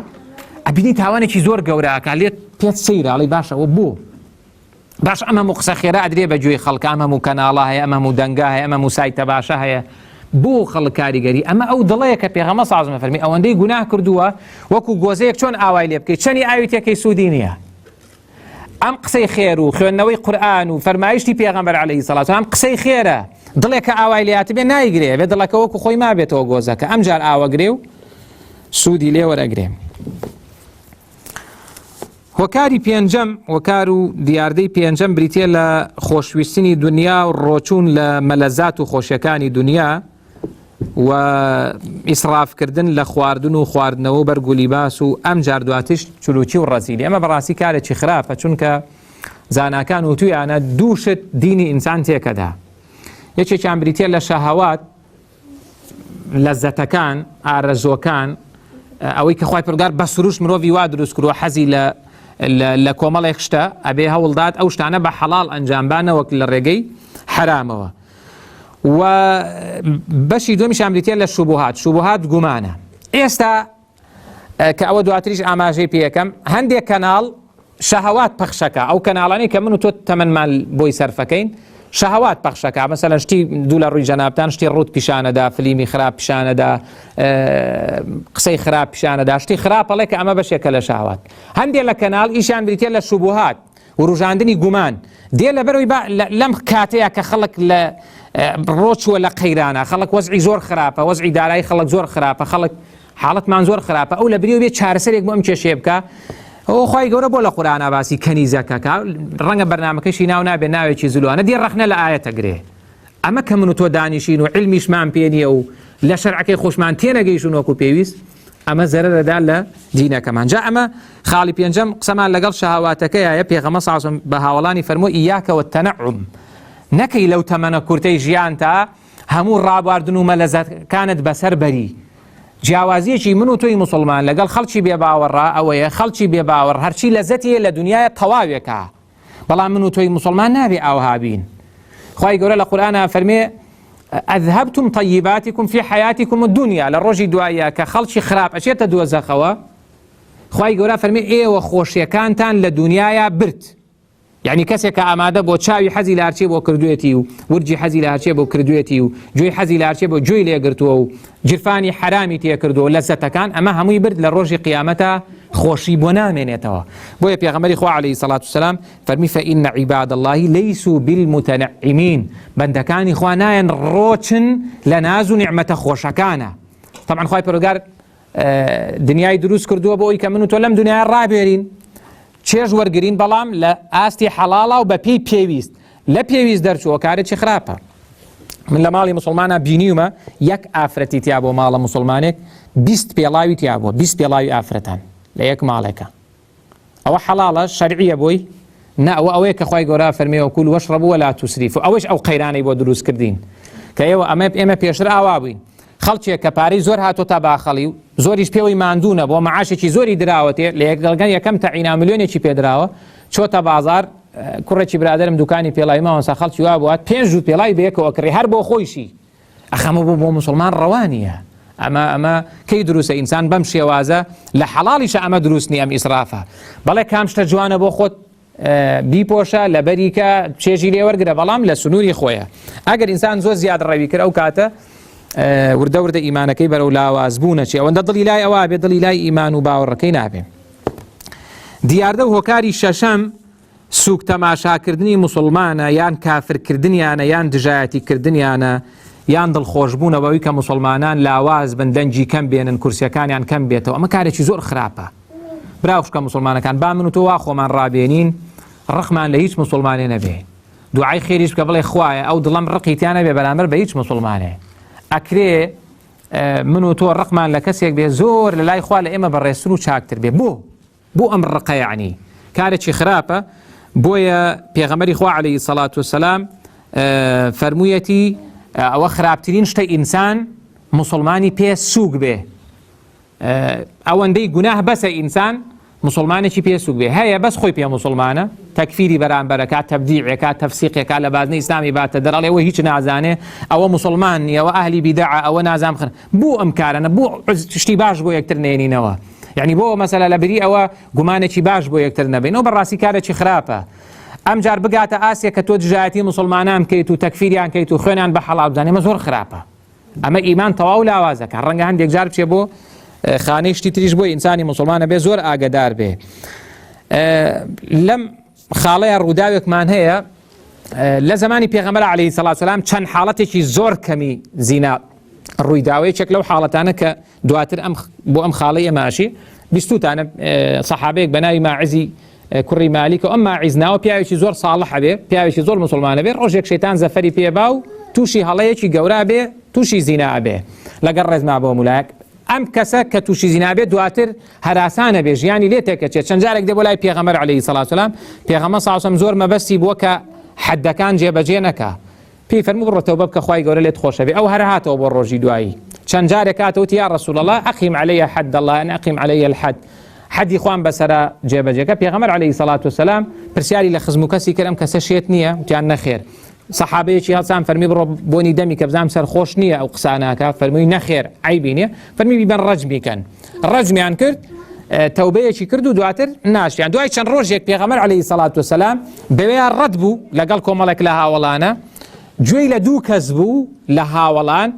ئەبینی تاوانێکی زۆر گەورەکە لێت پێت سەیرە ئەڵێی باشە ئەوە بۆ باش ئەمە قسە خێرا ئەدرێ بە گوێی خەڵک، ئەمە کەناڵە هەیە، ئەمە دەنگا هەیە، ئەمە سایتە باشە هەیە، بۆ خەڵک کاریگەری. ئەمە ئەو دڵەیە کە پێغەمبەر صلی الله علیه و سلم فەرمی ئەوەندەی گوناه کردووە وەکو گۆزەیەک چۆن ئاوای لێ بکەیت، چەنی ئاوی تێکەی سوودی نییە. ئەم قسەی خێر و خوێندنەوەی قورئان و فەرمایشتی پێغەمبەر عەلەیهی السەڵاتو وەسەلام قسەی خێرە. دڵێک کە ئاوای لێهاتە بێ نایگرێ، بێ دڵەکە وەکو خۆی مابێتەوە گۆزەکە، ئەمجار ئاوەگرێ و سوودی لێ وەرەگرێ. هۆکاری پێنجەم، هۆکار و دیاردەی پێنجەم بریتێ لە خۆشویستنی دنیا و ڕۆچوون لە مەلەزات و خۆشیەکانی دنیا و ئیسرافکردن لە خواردن و خواردنەوە بەرگ و لیباس و ئەم جار دواتش چلوچی و ڕەزیلی. ئەمە بەڕاستی کارێکی خراپە، چونکە زاناکان و تویانە دووشت دینی ئینسان تێکەدا. یەکێکیان بریتێ لە شەهەوات، لەزەتەکان، ئارەزۆکان، ئەوەی کە خوای پەروەردگار بە سروش مرۆڤی وا دروست کردووە حەزی لە کۆمەڵێک شتە ئەبێ هەوڵدات ئەو شتانە بە حەڵاڵ ئەنجامبانەوە لە ڕێگەی حرامەوە. و بەشی دومیشیان بریتێ لە شوبهات. شوبهات گومانە. ئێستا کە ئەوە دواتریش ئاماژەی پێیەکەم، هەندێک کەناڵ شەهەوات پەخشەکە، ئەو کەناڵانی کە من و تۆ تەمەنمان بۆی سەرفەکەین شەهەوات پەخشەکە، مەسەلەن شتی دوو لە ڕووی جەنابتان، شتی ڕوت پیشانەدا، فلیمی خراپ پیشانەدا، قسەی خراپ پیشانەدا، شتی خراپەڵێ کە ئەمە بەشێکە لە شەهەوات. هەندێک لە کەناڵ ئیشیان بریتێ لە شوبهات و ڕوژاندنی گومان، دێ لەبەرەوەی لەم کاتەیە کە خەڵک لە ڕۆچووە لە قەیرانە، خەڵک وەزعی زۆر خراپە، وەزعی دارایی خەڵک زۆر خراپە، خەڵک حاڵەتمان زۆر خراپە، ئەو لە بریەوە بێت چارەسەرێک بۆ ئەم کێشەیە بکە. ئەو خوای گەورە بۆ لە قورئانە باسی کەنیزەکە، ڕەنگە بەرنامەکەشی ناو نابێ ناوێکی زلوانە دێ ڕەخنە لە ئاەتە گرێ. ئەمە کە من و تۆ دانیشین و علمیشمان پێ نییە و لە شەرعەکەی خۆشمان تێنەگەیشتون وەکو پێویست، ئەمە زەرەرەدا لە دینەکەمان. جا ئەمە خاڵی پێنجەم قسەمان لەگەڵ شەهەواتەکەیە. پێغەمبەر صلی الله علیه و سلم بە هاوڵانی فەرمووی ئیاکە والتەنەعم، نەکەی لەو تەمەنە کورتەی ژیان تا هەموو ڕابواردن و مەلەزەتەکانت بەسەر بەری. جیاوازیەکی من و تۆی موسڵمان لەگەڵ خەڵکی بێباوەڕا ئەوەیە، خەڵکی بێباوەڕ هەرچی لەزەتیە لە دنیاە تەواوێکە، بەڵام من و تۆی موسڵمان نابێ ئاوها بین. خوای گەورە لە قورئانە فەرمێ ئەذهبتم طیباتکم فی حیاتکم الدنیا، لە ڕۆژی دوایە کە خەڵکی خراپ ئەچێتە دۆزەخەوە، خوای گەورە فەرمێ ئێوە خۆشیەکانتان لە دنیاە برد. یعنی کەسێک کە ئامادە بۆ چاوی حەزی لە هەرچێ بۆ کردوێتی و ورجی حەزی لە هەرچێ بۆ کردوێتی و گوێی حەزی لە هەرچێ بۆ گوێی لێگرتووە و جرفانی حرامی تێکردووە لەزەتەکان، ئەمە هەمووی برد لە ڕۆژی قیامەتە خۆشی بۆ نامێنێتەوە. بۆیە پێغەمبەری خوا عەلەیهی سەڵات وسەلام فەرمی فەئین عیباد الله لەیسوا بالمتەنعمین، بەندەکانی خوا نایەن ڕۆچن لە ناز و نیعمەتە خۆشەکانە. طبعا خوای پەروەردگار دنیای دروست کردووە بۆ ئەوەی کە من و تۆ لەم دنیای ڕابێرین، چێژ وەرگرین، بەڵام لە ئاستی حەڵاڵە و بە پێی پێویست. لە پێویست دەرچووە کارێکی خراپە. من لە ماڵی موسڵمانە بینیومە یەک ئافرەتی تیا بۆ ماڵە موسڵمانێک 20 پێڵاوی تیا بووە، 20 پێڵاوی ئافرەتان لە یەک ماڵێکە. ئەوە حەڵاڵە شەرعیە بۆی؟ نا، ئەوەیە کە خوای گەورە فەرمێوە کول وەشڕبوا ولا تسریفوا، ئەوەش ئەو قەیرانەی بۆ دروست کردین کە ئێمە پێشتر ئاوا بووین. خەڵکێک کە پارەی زۆر هاتۆتە باخەڵی و زۆریش پێوەی ماندوونە بۆ مەعاشێکی زۆری دراوەتێ، لە یەکگەڵگەن یەکەم تەعینا ملیۆنێکی پێدراوە، چۆتە بازار، کوڕێکی برادرم دوکانی پێڵاوی ماوەسا خەڵکی وا بوات 5 جووت پێڵاوی بەیەکەوە کڕی هەر بۆ خۆیشی. ئەخەمە بۆ موسڵمان ڕەوانیە. ئەمە کەی دروستە؟ ئینسان بەم شێوازە لە حەڵاڵیشە ئەمە دروست نیە، ئەم ئیسرافە. بەڵێ کام شتە جوانە بۆ خۆت بیپۆشە لە بەریکە چێژی لێ وەرگرە، بەڵام لە سنووری خۆیە. ئەگەر ئینسان زۆر زیاد ڕەوی کرد ئەو کاتە وردە وردە ئیمانەکەی بەرەو لاوازبوونەچی، ئەوەندە دڵی لای ئەوە بێ، دڵی لای ئیمان و باوەڕەکەی نابێ. دیاردە و هۆکاری شەشەم سوک تەماشاکردنی موسڵمانە، یان کافرکردنیانە، یان دژایەتیکردنیانە، یان دڵخۆشبوونەوەی کە موسڵمانان لاواز بن، دەنجی کەم بێنن، کورسیەکانیان کەم بێتەوە. ئەمە کارێکی زۆر خراپە. براوشکە موسڵمانەکان، با من و تۆ وا خۆمان ڕابێنین، ڕقمان لە هیچ موسڵمانێ نەبێ. دوعای خێریش بکە بڵێ خوایە ئەو دڵم ڕقیتیان نەبێ بەرامبەر بە هیچ موسڵمانێ. ئەکرێ من و تۆ ڕقمان لە کەسێک بێ زۆر لە لای خوا لە ئێمە بەڕێستن و چاکتر بێ. بۆ ئەم ڕقە یعنی کارێکی خراپە. بۆیە پێغەمبەری خوا عەلەیهی سەڵات وسەلام فەرموویەتی ئەوە خراپترین شتە ئینسان موسڵمانی پێ سووک بێ. ئەوەندەی گوناه بەسە ئینسان مسلمانێکی پێ سووک بێ. هەیە بەس خۆی پێ مسلمانە، تەکفیری بەرامبەرەکە، تەبدیعێکە، تەفسیقێکە، لە بازنەی ئیسلامی باتە دەرەڵێ ئەوە هیچ نازانێ، ئەوە مسلمان نیە، ئەوە ئەهلی بیدعە، ئەوە نازام خن. بۆ ئەم کارانە بۆ شتی باش بۆ یەکتر نێنینەوە. یعنی بۆ مەسەلە لە بری ئەوە گومانێکی باش بۆ یەکتر نەبێنەوە، بەڕاستی کارێکی خراپە. ئەم جار بگاتە ئاسیە کە تۆ دژایەتی مسلمانان بکەیت و تەکفیریان کەیت و خوێنیان بە حەڵال بزانێ ئەمە زۆر خراپە. ئەمە ئیمان تەواو لاوازەکە. ڕەنگە هەندێک جار بچێ بۆ خانەی شتی تریش بۆ ئینسانی مسلمانە بێ زۆر ئاگدار بێ. لەم خاڵەیە ڕووداوێکمان هەیە لە زمانی پێغەمبەر عەلەیهی سەڵات وسەلام چەند حاڵەتێکی زۆر کەمی زینا ڕوویداوەیەکێک لەو حاڵەتانە کە دواتر بۆ ئەم خاڵەی ئەماشی بیستوتانە سەحابەیەک بە ناوی ماعزی کوڕی مالیک و ئەم ماعیز ناوە پیاوێکی زۆر ساڵح بێ، پیاوێکی زۆر مسلمانە بێ، ڕۆژێک شەیتان زەفەری پێبا و تووشی هەڵەیەکی گەورە بێ، تووشی زینا بێ لەگەڵ ڕێزما بۆ مولایەک. ئەم کەسە کە تووشی زینا بێ دواتر هەراسانە بێ، ژیانی لێ تێکەچێت. چەند جارێک دێ بۆ لای پێغەمبەر عەلەیهی سەڵات وسەلام، پێغەمبەر سەڵات وسەلام زۆر مەبەستی بووە کە حەدەکان جێبەجێ نەکا. پێی فەرموو بڕۆ تەوبە بکە خوای گەورە لێت خۆشە بێ. ئەو هەر هاتەوە بۆ ڕۆژی دوایی، چەند جارێک هاتەوە یا ڕەسوول الله ئەقیم عەلەیە حەد الله ئەن ئەقیم عەلەیە الحەد، حەدی خوان بەسەرە جێبەجێکە. پێغەمبەر عەلەیهی سەڵات وسەلام پرسیاری لە خزم و کەسی کرد ئەم کەسە شێت نییە؟ وتیان نەخێر. سەحابەیەکی هەڵسان فەرمی بڕۆ بۆنی دەمی کە بزانم سەرخۆش نییە ئەو قساناکە، فەرمووی نەخێر عیبی نییە، فەرمی بیبەن ڕەجمیکەن. ڕەجمیان کرد، تەوبەیەکی کرد و دواتر ناشیان. دوای چەند ڕۆژێک پێغەمبەر عەلەیهی سەڵات وسەلام بەوەیان ڕەت بوو لەگەڵ کۆمەڵێک لە هاوڵانە، گوێی لە دوو کەس بوو لە هاوڵان،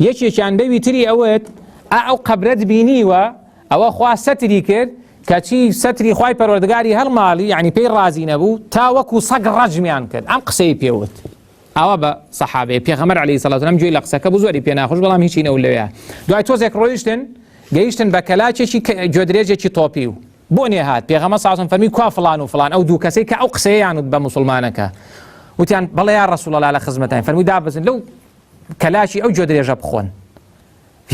یەکێکیان بەوی تری ئەوەت ئەو قەبرەت بینیوە ئەوە خوا سەتری کرد کەچی سەتری خوای پەروەردگاری هەڵماڵی، یعنی پێی ڕازی نەبوو تا وەکو سەگ ڕەجمیان کرد. ئەم قسەی پێوت ئەوە بە سەحابەیە. پێغەمبەر عەلەیهی سەڵات وسەلام گوێی لە قسەکە بوو، زۆری پێ ناخۆش، بەڵام هیچی نەبوو لەوێ. دوای تۆزێک ڕۆیشتن گەیشتن بە کەلاچێکی گوێدرێژێکی تۆپی و بۆ نێ هات. پێغەمبەر سەڵات وسەلام فەرمی کوا فڵان و فڵان، ئەو دوو کەسەی کە ئەو قسەیەیان وت بە مسلمانەکە. وتیان بەڵێ یا ڕەسوول الله لە خزمەتان، فەرمووی دابەزن لەو کەلاشی ئەو گوێدرێژە بخۆن.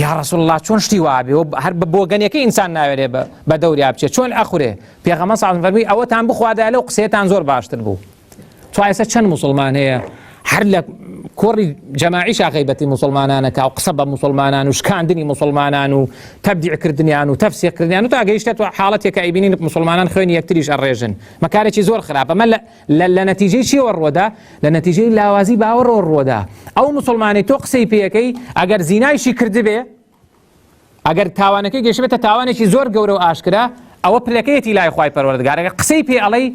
یا ڕەسوول الله چۆن شتی وابێ هەر بە بۆگەنیەکەی ئینسان ناوێرێ بە دەوریا بچێت، چۆن ئەخورێ؟ پێغەمبەر سەڵات وسەلام فەرمووی ئەوەتان بخوادا لەو قسەیەتان زۆر باشتر بوو. توایسە چەند مسلمان هەیە هەر لە کۆڕی جەماعیشا غەیبەتی مسلمانانەکە و قسە بە مسلمانان و شکاندنی مسلمانان و تەبدیعکردنیان و تەفسیقکردنیان و تا گەیشتێت حاڵەتێکە ئەیبینین مسلمانان خوێنی یەکتریش ئەڕێژن. مەکارێکی زۆر خراپە. ئەمە لە نەتیجەی چیەوە ڕووەدا؟ لە نەتیجەی لاوازی باوەڕەوە ڕووەدا. ئەو مسلمانی تۆ قسەی پێەکەی ئەگەر زینایشی کردبێ، ئەگەر تاوانەکەی گەشتبێتە تاوانێکی زۆر گەورە و ئاشکرا، ئەوە پلەکەیەتی لای خوای پەروەردگار. ئەگەر قسەی پێ ئەڵەی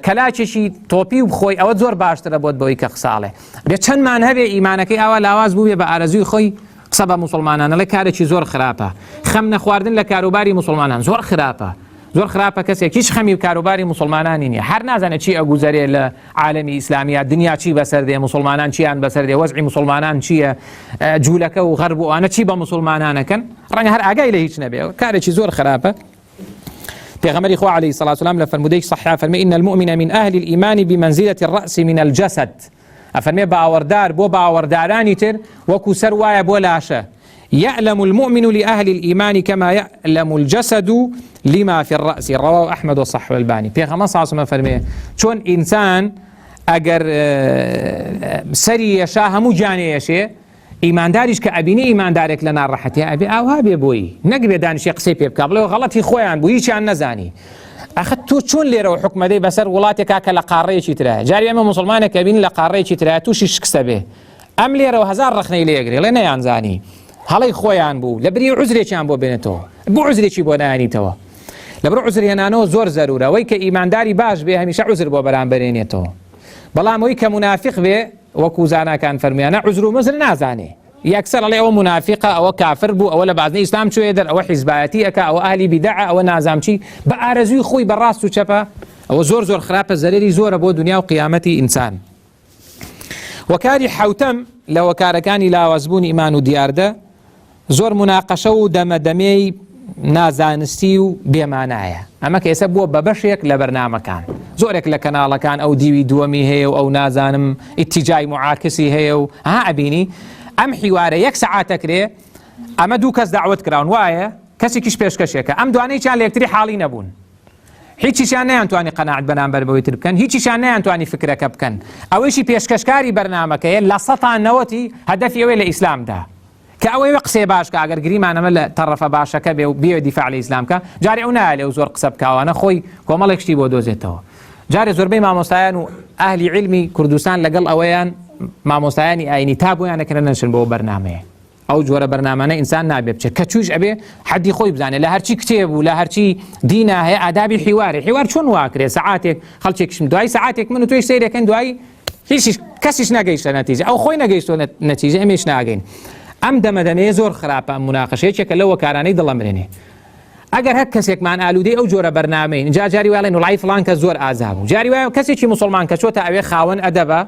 کەلاچێکی تۆپی و بخۆی، ئەوە زۆر باشترە بۆت بەوەی کە قساڵێ. بێ چەندمان هەبێ ئیمانەکەی ئاوا لاواز بوو بێ بە ئارەزوی خۆی قسە بە مسلمانانە، لە کارێکی زۆر خراپە. خەم نەخواردن لە کاروباری مسلمانان زۆر خراپە، زۆر خراپە. کەسێک هیچ خەمی کاروباری مسلمانانی نییە، هەر نازانێت چی ئەگوزارێ لە عالەمی ئیسلامیە، دنیا چی بەسەر دێ، مسلمانان چیان بەسەر دێ، وەزعی مسلمانان چییە، جوولەکە و غەرب و ئەوانە چی بە مسلمانانەکەن، ڕەنگە هەر ئاگای لە هیچ نەبێ. کارێکی زۆر خراپە. پیغمبر خو علیه الصلاة والسلام لفرمودەی صحیح فرمی إن المؤمن من أهل الإيمان بمنزلة الرأس من الجسد. أفرمي باوردار بو باوردارانی تر وەکو سەر وایە بۆ لاشە. يعلم المؤمن لأهل الإيمان كما يعلم الجسد لما في الرأس. رواه أحمد وصححه الألباني. پیغمبر صلی الله علیه و فرمی چون انسان اگر سری یشا همو جانی یشه، ئیمانداریش کە ئەبینی ئیماندارێک لە ناڕەحەتی ئەبێ ئاوا بێ بۆی، نەکبێ دانیشی قسەی پێ بکا بڵێ غەڵەتی خۆیان بوو هیچیان نەزانی. ئەخە تۆ چۆن لێرەوە حکومەدەی بەسەر وڵاتێکا کە لە قاڕەیەکی ترایە؟ جاری ئەمە مسلمانێک کە بینی لە قاڕەیەکی ترایە تووشی شکستە بێ، ئەم لێرەوە هەزار ڕەخنەی لێگرێ لێ نەیانزانی، هەڵەی خۆیان بوو لە بری عوزرێکیان بۆ بێنێتەوە، بۆ عوزرێکی بۆ نایانیتەوە. لەبڕ عوزر هێنانەوە زۆر زەرورە، ئەوەی کە ئیمانداری باش بێ هەمیشە عوزر بۆ بەرامبەرێنێتەوە. بەڵام ئەوەی کە منافق بێ وەکو زاناکان فەرمیانە عوزر و مەزر نازانێ، یەکسەر ئەڵێ ئەوە منافقە، ئەوە کافر بوو، ئەوە لە بازنەی ئیسلام چوێ دەر، ئەوە حیزبایەتی ئەکا، ئەوە ئاهلی بیدعە، ئەوە نازامچی، بە ئارەزووی خۆی بەڕاست و چەپە. ئەوە زۆر زۆر خراپە، زەرێری زۆرە بۆ دنیا و قیامەتی ئینسان. وەکاری حەوتەم لە وەکارەکانی لاوازبوونی ئیمان و دیاردە زۆر مناقەشە و دەمەدەمەی نازانستی و بێمانایە. ئەمە کە ئێستا بووە بە بەشێک لە بەرنامەکان، زۆرێک لە کەناڵەکان ئەو دیوی دووەمی هەیە و ئەو نازانم ئیتیجای معاکسی هەیە و ئەبینی ئەم حیوارە یەک سەعاتەکرێ، ئەمە دوو کەس داوەت کراون وایە کەسێکیش پێشکەشێکە، ئەم دوانەیەکیان لە یەکتری حاڵی نەبوون، هیچیشان نەیانتوانی قەناعەت بەرامبەر بەوەی تر بکەن، هیچیشان نەیانتوانی فکرەکە بکەن. ئەوەیشی پێشکەشکاری بەرنامەکەیە لە 190 هەدەفی ئەوەی لە ئیسلامدا کە ئەوەی قسێ باشکە، ئەگەر گریمانەمە لە تەڕەفە باشەکە بێ و بێ دیفاع لە ئیسلامکە، جارێ ئەو نایە لێو زۆر قسە بکاوانە خۆی کۆمەڵێک شتی بۆ دۆزێتەوە. جارێ زۆربەی مامۆستایان و ئەهلی عیلمی کوردستان لەگەڵ ئەوەیان مامۆستایانی ئاینی تا بۆیان نەکردن نەچن بۆ بەرنامەیە، ئەو جۆرە بەرنامانە ئینسان نابێ بچێت کە توش ئەبێ حەدی خۆی بزانێت لە هەرچی کتێب و لە هەرچی دینە هەیە ئادابی حیوار چۆن واکرێ سەعاتێک خەڵکێکشم دوای سەعاتێک من و تۆی سەیرەکەن دوای هیچ کەسیش نەگەیشتە نەتیجە ئەو خۆی نەگەیشتۆ نەتیجە ئەمێش ناگەین ئەم دەمەدەمەیە زۆر خراپە مناقەشەیەکێکە لەوە کارانەی دڵەمرێنێ ئەگەر هەر کەسێکمان ئالوودەی ئەو جۆرە بەرنامەین جاری وایڵێن وڵای فڵان کە زۆر ئازا بوو جاری وایە کەسێکی موسڵمان کە چۆتە ئەوێ خاوەن ئەدەبە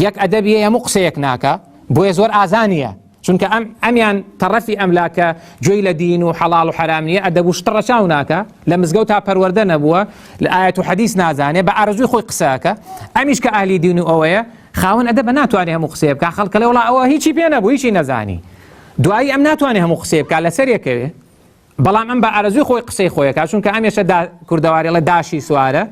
یەک ئەدەبیە هەموو قسەیەک ناکە بۆیە زۆر ئازانیە چونکە ئەمیان تەڕەفی ئەملاکە گوێی لە دین و حەڵاڵ و حەرام نییە ئەدەب و شتڕە چاو ناکە لە مزگەوت تا پەروەردە نەبووە لە ئایەت و حەدیث نازانێ بە ئارەزووی خۆی قسەکە ئەمیش کە ئاهلی دین و ئەوەیە خاوەن ئەدەبە ناتوانێت هەموو قسەیە بکە خەڵکە لێ وڵا ئەوە هیچی پێ نەبوو هیچی نەزانی دوایی ئەم ناتوانێت هەموو قسەیە بکە لەسەر یەکەوێ بەڵام ئەم بە ئارەزووی خۆی قسەی خۆیەکە چونکە ئەمێشە کوردەواری لە داشی سوارە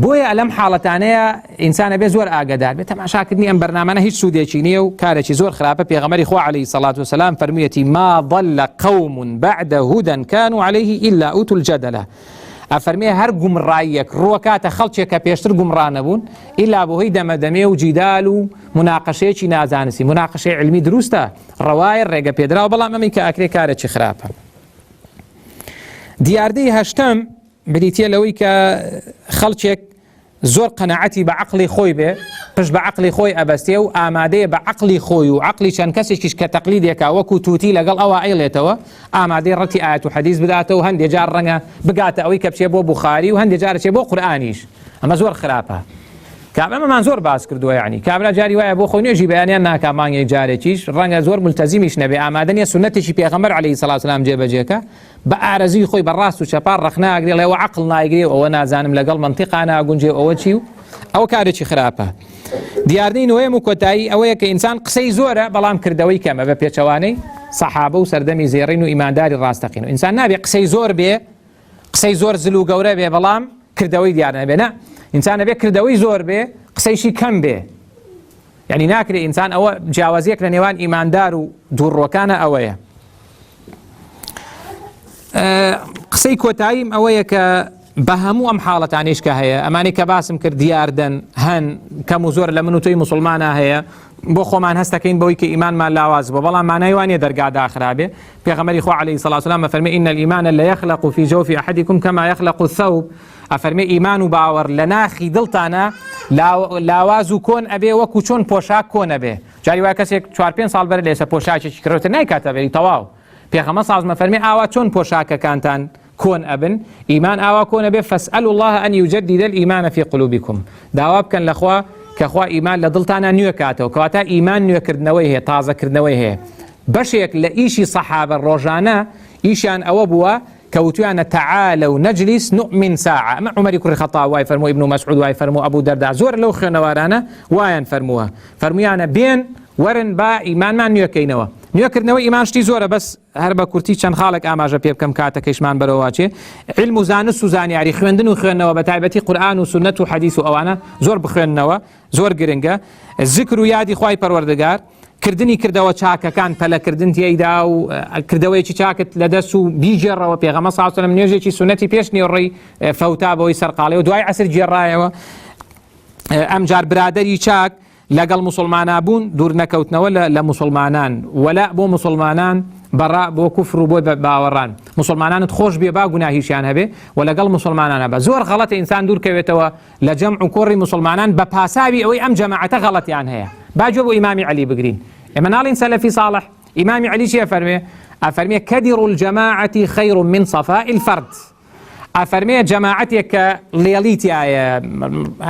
بۆیە ئەلەم حاڵەتانەیە ئینسانە بێ زۆر ئاگدار بێت تەماشاکردنی ئەم بەرنامانە هیچ سوودێکی نییە و کارێکی زۆر خراپە پێغەمبەری خوا عەلەیهی سەڵات وسەلام فەرموویەتی ما ضل قوم بعد هدى كانوا عليه إلا أوتوا الجدل ئەفەرمێ هەر گومڕاییەک ڕووەکاتە خەڵکێکە پێشتر گومڕانەبوون ئیلا بۆ هەی دەمەدەمێ و جیدال و مناقەشەیەکی نازانستی مناقەشەی علمی دروستە ڕەوایە ڕێگە پێدراوە بەڵام ئەمی کە ئاکرێ کارێکی خراپە دیاردەی هەشتم بریتە لەوەی کە خەڵکێک زۆر قەنەعەتی بە عەقڵی خۆی بێ پشت بە عەقڵی خۆی ئەبەستێ و ئامادەیە بە عەقڵی خۆی و عەقڵی چەند کەسێکیش کە تەقلیدێکا وەکو تووتی لەگەڵ ئەوە ئەیڵێتەوە ئامادەی ڕەتی ئایەت و حەدیث بداتەوە و هەندێک جار ڕەنگە بگاتە ئەوەی کە بچێ بۆ بوخاری و هەندێک جار چێ بۆ قورئانیش ئەمە زۆر خراپە کابرامان زۆر باس کردووە یعنی کابرا جاری وایە بۆ خۆی نوێژی بەیانیان ناکا مانگێک جارێکیش ڕەنگە زۆر ملتەزیمیش نەبێ ئامادە نیە سونەتێکی پێغەمبەر عەلەیهی سەڵات وسەلام جێبەجێکە بە ئارەزوی خۆی بەڕاست و چەپار ڕەخ ناگرێ لەوە عەقڵ نایگرێ و ئەوە نازانم لەگەڵ مەنتیقا ناگونجێ ئەوە چی و ئەو کارێکی خراپە دیاردەی نوێم و کۆتایی ئەوەیە کە ئینسان قسەی زۆرە بەڵام کردەوەی کەمە بە پێچەوانەی سەحابە و سەردەمی زێڕین و ئیمانداری ڕاستەقین و ئینسان نابێ قسەی زۆر بێ قسەی زۆر زل و گەورە بێ بەڵام کردەوەی دیار نەبێ نە ئینسان نەبێ کردەوەی زۆر بێ قسەیشی کەم بێ یعنی ناکرێ ئینسان ئەوە جیاوازیەک لە نێوان ئیماندار و دووڕۆکانە ئەوەیە قسەی کۆتاییم ئەوەیە کە بە هەموو ئەم حاڵەتانیش کە هەیە ئەمانی کە باسم کرد دیاردن هەن کەم و زۆر لە من و تۆی موسڵمانە هەیە بۆ خۆمان هەستەکەین بەوەی کە ئیمانمان لاواز بۆ بەڵام مانای وانە دەرگادا خرابێ پێغەمبەری خوا عەلەیهی سەڵات وسەلام فەرمێ ئین الإیمان لەیەخلق فی جوف أحدکم کەما یەخلق الثوب ئەفەرمێ ئیمان و باوەڕ لە ناخی دڵتانە لاواز و کۆن ئەبێ وەکو چۆن پۆشاک کۆن ئەبێ جاری وایە کەسێک 4-5 ساڵ بەر لێسە پۆشاکێکی کڕێتە نایکاتە بەری تەواو پێغەمبەر سازمە فەرمێ ئاوا چۆن پۆشاکەکانتان کۆن ئەبن ئیمان ئاوا کۆن ئەبێ فەسئەلوا الله ئەن یوجەدیدە الإیمان فی قلوبکم داوا بکەن لەخوا کەخوا ئیمان لە دڵتانە نوێ کاتەوە کەواتە ئیمان نوێکردنەوەی هەیە تازەکردنەوەی هەیە بەشێک لە ئیشی سەحابە ڕۆژانە ئیشیان ئەوە بووە كوتوانا تعالوا نجلس نؤمن ساعة أما عمر كري خطاب واي فرمو ابن مسعود واي فرمو أبو درداء زور لو خنوارانا واين فرموها فرميانا بين ورن با إيمان ما نيوكينوا نيوكرنوا إيمان شتي زورة بس هربا كورتي چەند خاڵێک ئاماژە پێ بکەم کاتەکەیشمان بەرەوەچێ علم و زانست و زانیاری خوێندن و خوێندنەوە بە تایبەتی قورئان و سنت و حەدیث و ئەوانە زۆر بخوێندنەوە زۆر گرنگە ذکر و یادی خوای پەروەردگار کردنی کردەوە چاکەکان پەلەکردن تێیدا و کردەوەیکی چاکت لە دەست و بیجێڕەوە پێغەمبەر صلی الله علیه و سلم نوێژێکی سنەتی پێش نێڕەی فەوتا بەوەی سەرقاڵی و دوای عەسر گێڕایەوە ئەمجار برادەری چاک لەگەڵ موسڵمانە بوون دوور نەکەوتنەوە لە موسڵمانان وەلا بۆ موسڵمانان بەڕا بۆ کوفر و بۆ باوەڕان موسڵمانانت خۆش بێ با گوناهیشیان هەبێ و لەگەڵ موسڵمانانە بە زۆر غەڵەتە ئینسان دوور کەوێتەوە لە جەمع و کۆڕی موسڵمانان بە پاساوی ئەوەی ئەم جەماعەتە غەڵەتیان هەیە باجۆ بۆ ئیمامی عەلی بگرین ئێمە ناڵین سەلەفی ساڵح ئیمامی عەلی چی ئەفەرمێ ئەفەرمێ کەدر الجەماعەتی خەیر من صەفاء الفەرد ئەفەرمێ جەماعەتێک کە لێڵی تایە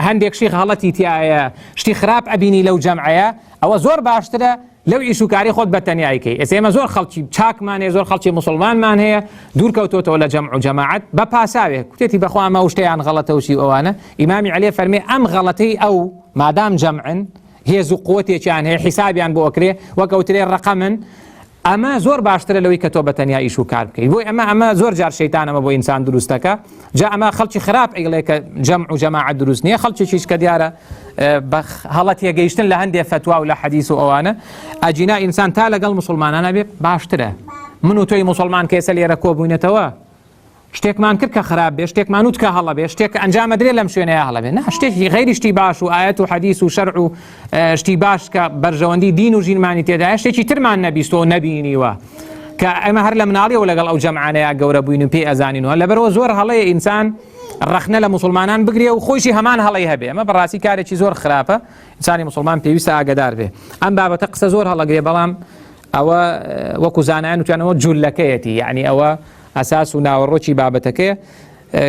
هەندێک شی غەڵەتی تایە شتی خراپ ئەبینی لەو جەمعەیە ئەوە زۆر باشترە لەو ئیشوکاری خۆت بە تەنیایکەی ئێمە زۆر خەڵکی چاکمان هەیە زۆر خەڵکی موسڵمانمان هەیە دوور کەوتۆتەوە لە جەمع و جەماعەت بە پاساوێک کوتێتی بەخوا ئەمە شتیان غەڵەتە وشی ئەوانە ئیمامی عەلی فەرمێ ئەم غەڵەتەی ئەو مادام جەمعن هێز و قوتێکیان هەیە حیسابیان بۆ ئەکرێ وەکەوترێ ڕقەمن ئەمە زۆر باشترە لەوەی کە تۆ بە تەنیا ئیش و کار بکەیت بۆی ئەمە زۆر جار شەیتان ئەمە بۆ ئینسان دروستەکە جا ئەمە خەڵکی خراپ ئەیڵێ کە جەمع و جەماعەت دروست نییە خەڵکیش کە دیارە بە هەڵەتیە گەیشتن لە هەندێک فتوا و لە حەدیث و ئەوانە ئەجینا ئینسان تا لەگەڵ موسڵمانانە بێ باشترە من و تۆی موسڵمان کە ئێستا لێرە کۆبووینەتەوە شتێکمان کرد کە خراپ بێ، شتێکمان وت کە هەڵە بێ، شتێک ئەنجامە درێ لەم شوێنەیە هەڵە بێ، نا شتێکی غەیری شتی باش و ئاەت و حەدیث و شەرع و شتی باش کە بەرژەوەندی دین و ژینمانی تێدایە شتێکی ترمان نەبیستەوە نەبینیوە کە ئەمە هەر لە مناڵیەوە لەگەڵ ئەو جەمعانەیە گەورە بووین و پێی ئەزانینەوە لەبەرەوە زۆر هەڵەیە ئینسان ڕەخنە لە مسلمانان بگرێ و خۆشی هەمان هەڵەی هەبێ. ئەمە بەڕاستی کارێکی زۆر خراپە، ئینسانی مسلمان پێویستە ئاگادار بێ. ئەم بابەتە قسە زۆر هەڵەگرێ، بەڵام ئەوە وەکو زانایان وتیانەوە جولەکەیەتی، یعنی ئەوە ئەساس و ناوەڕۆکی بابەتەکەیە.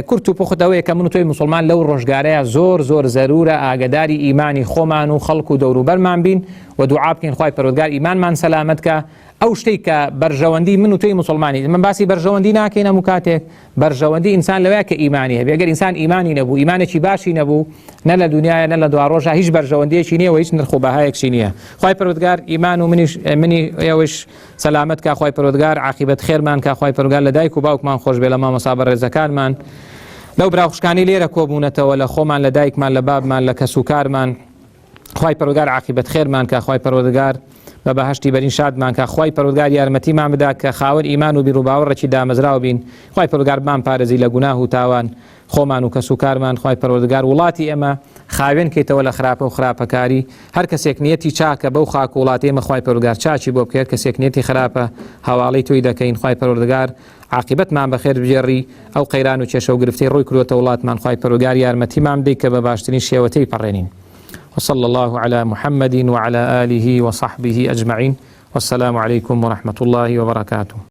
کورت و پوختەوەیە کە من و تۆی مسلمان لەو ڕۆژگارەیە زۆر زۆر زەرورە ئاگداری ئیمانی خۆمان و خەڵک و دەوروبەرمان بین و دوعا بکەین خوای پەروەردگار ئیمانمان سەلامەت کە ئەو شتێک کە بەرژەوەندی من و تۆی مسلمانی، من باسی بەرژەوەندی ناکەین هەموو کاتێک، بەرژەوەندی ئینسان لەوەیە کە ئیمانی هەبێ. ئەگەر ئینسان ئیمانی نەبوو، ئیمانێکی باشی نەبوو، نە لە دنیاە نە لە دوا ڕۆژە هیچ بەرژەوەندیەکی نییە و هیچ نرخ و بەهایەکی نییە. خوای پەروەردگار ئیمان و منی ئێوەش سەلامەت کە، خوای پەروەردگار عاقبەت خێرمان کە، خوای پەروەردگار لە دایک و باوکمان خۆش بێ، لە مامۆستا بەڕێزەکانمان لەو براوخشکانی لێرە کۆبوونەتەوە لە خۆمان لە دایکمان لە بابمان لە کەس و کارمان، خوای پەروەردگار عاقبەت خێرمان کە، خوای پەروەردگار بە بەهەشتی بەرین شادمان کە، خوای پەروەردگار یارمەتیمان بدا کە خاوەن ئیمان و بیر و باوەڕێکی دامەزراوە بین، خوای پەروەردگار بمان پارێزی لە گوناه و تاوان خۆمان و کەس و کارمان، خوای پەروەردگار وڵاتی ئێمە خاوێن کەیتەوە لە خراپە و خراپەکاری، هەر کەسێک نیەتی چاکە بەو خاک و وڵاتی ئێمە خوای پەروەردگار چاچی بۆ بکە، هەر کەسێک نیەتی خراپە هەواڵەی تۆی دەکەین، خوای پەروەردگار عاقبەتمان بەخێر بجێڕی، ئەو قەیران و کێشە و گرفتەی ڕووی کردوتە وڵاتمان، خوای پەروەردگار یارمەتیمان بدەیت کە بە باشترین شێوەتەی پەڕێنین. وصلى الله على محمد وعلى آله وصحبه أجمعين، والسلام عليكم ورحمة الله وبركاته.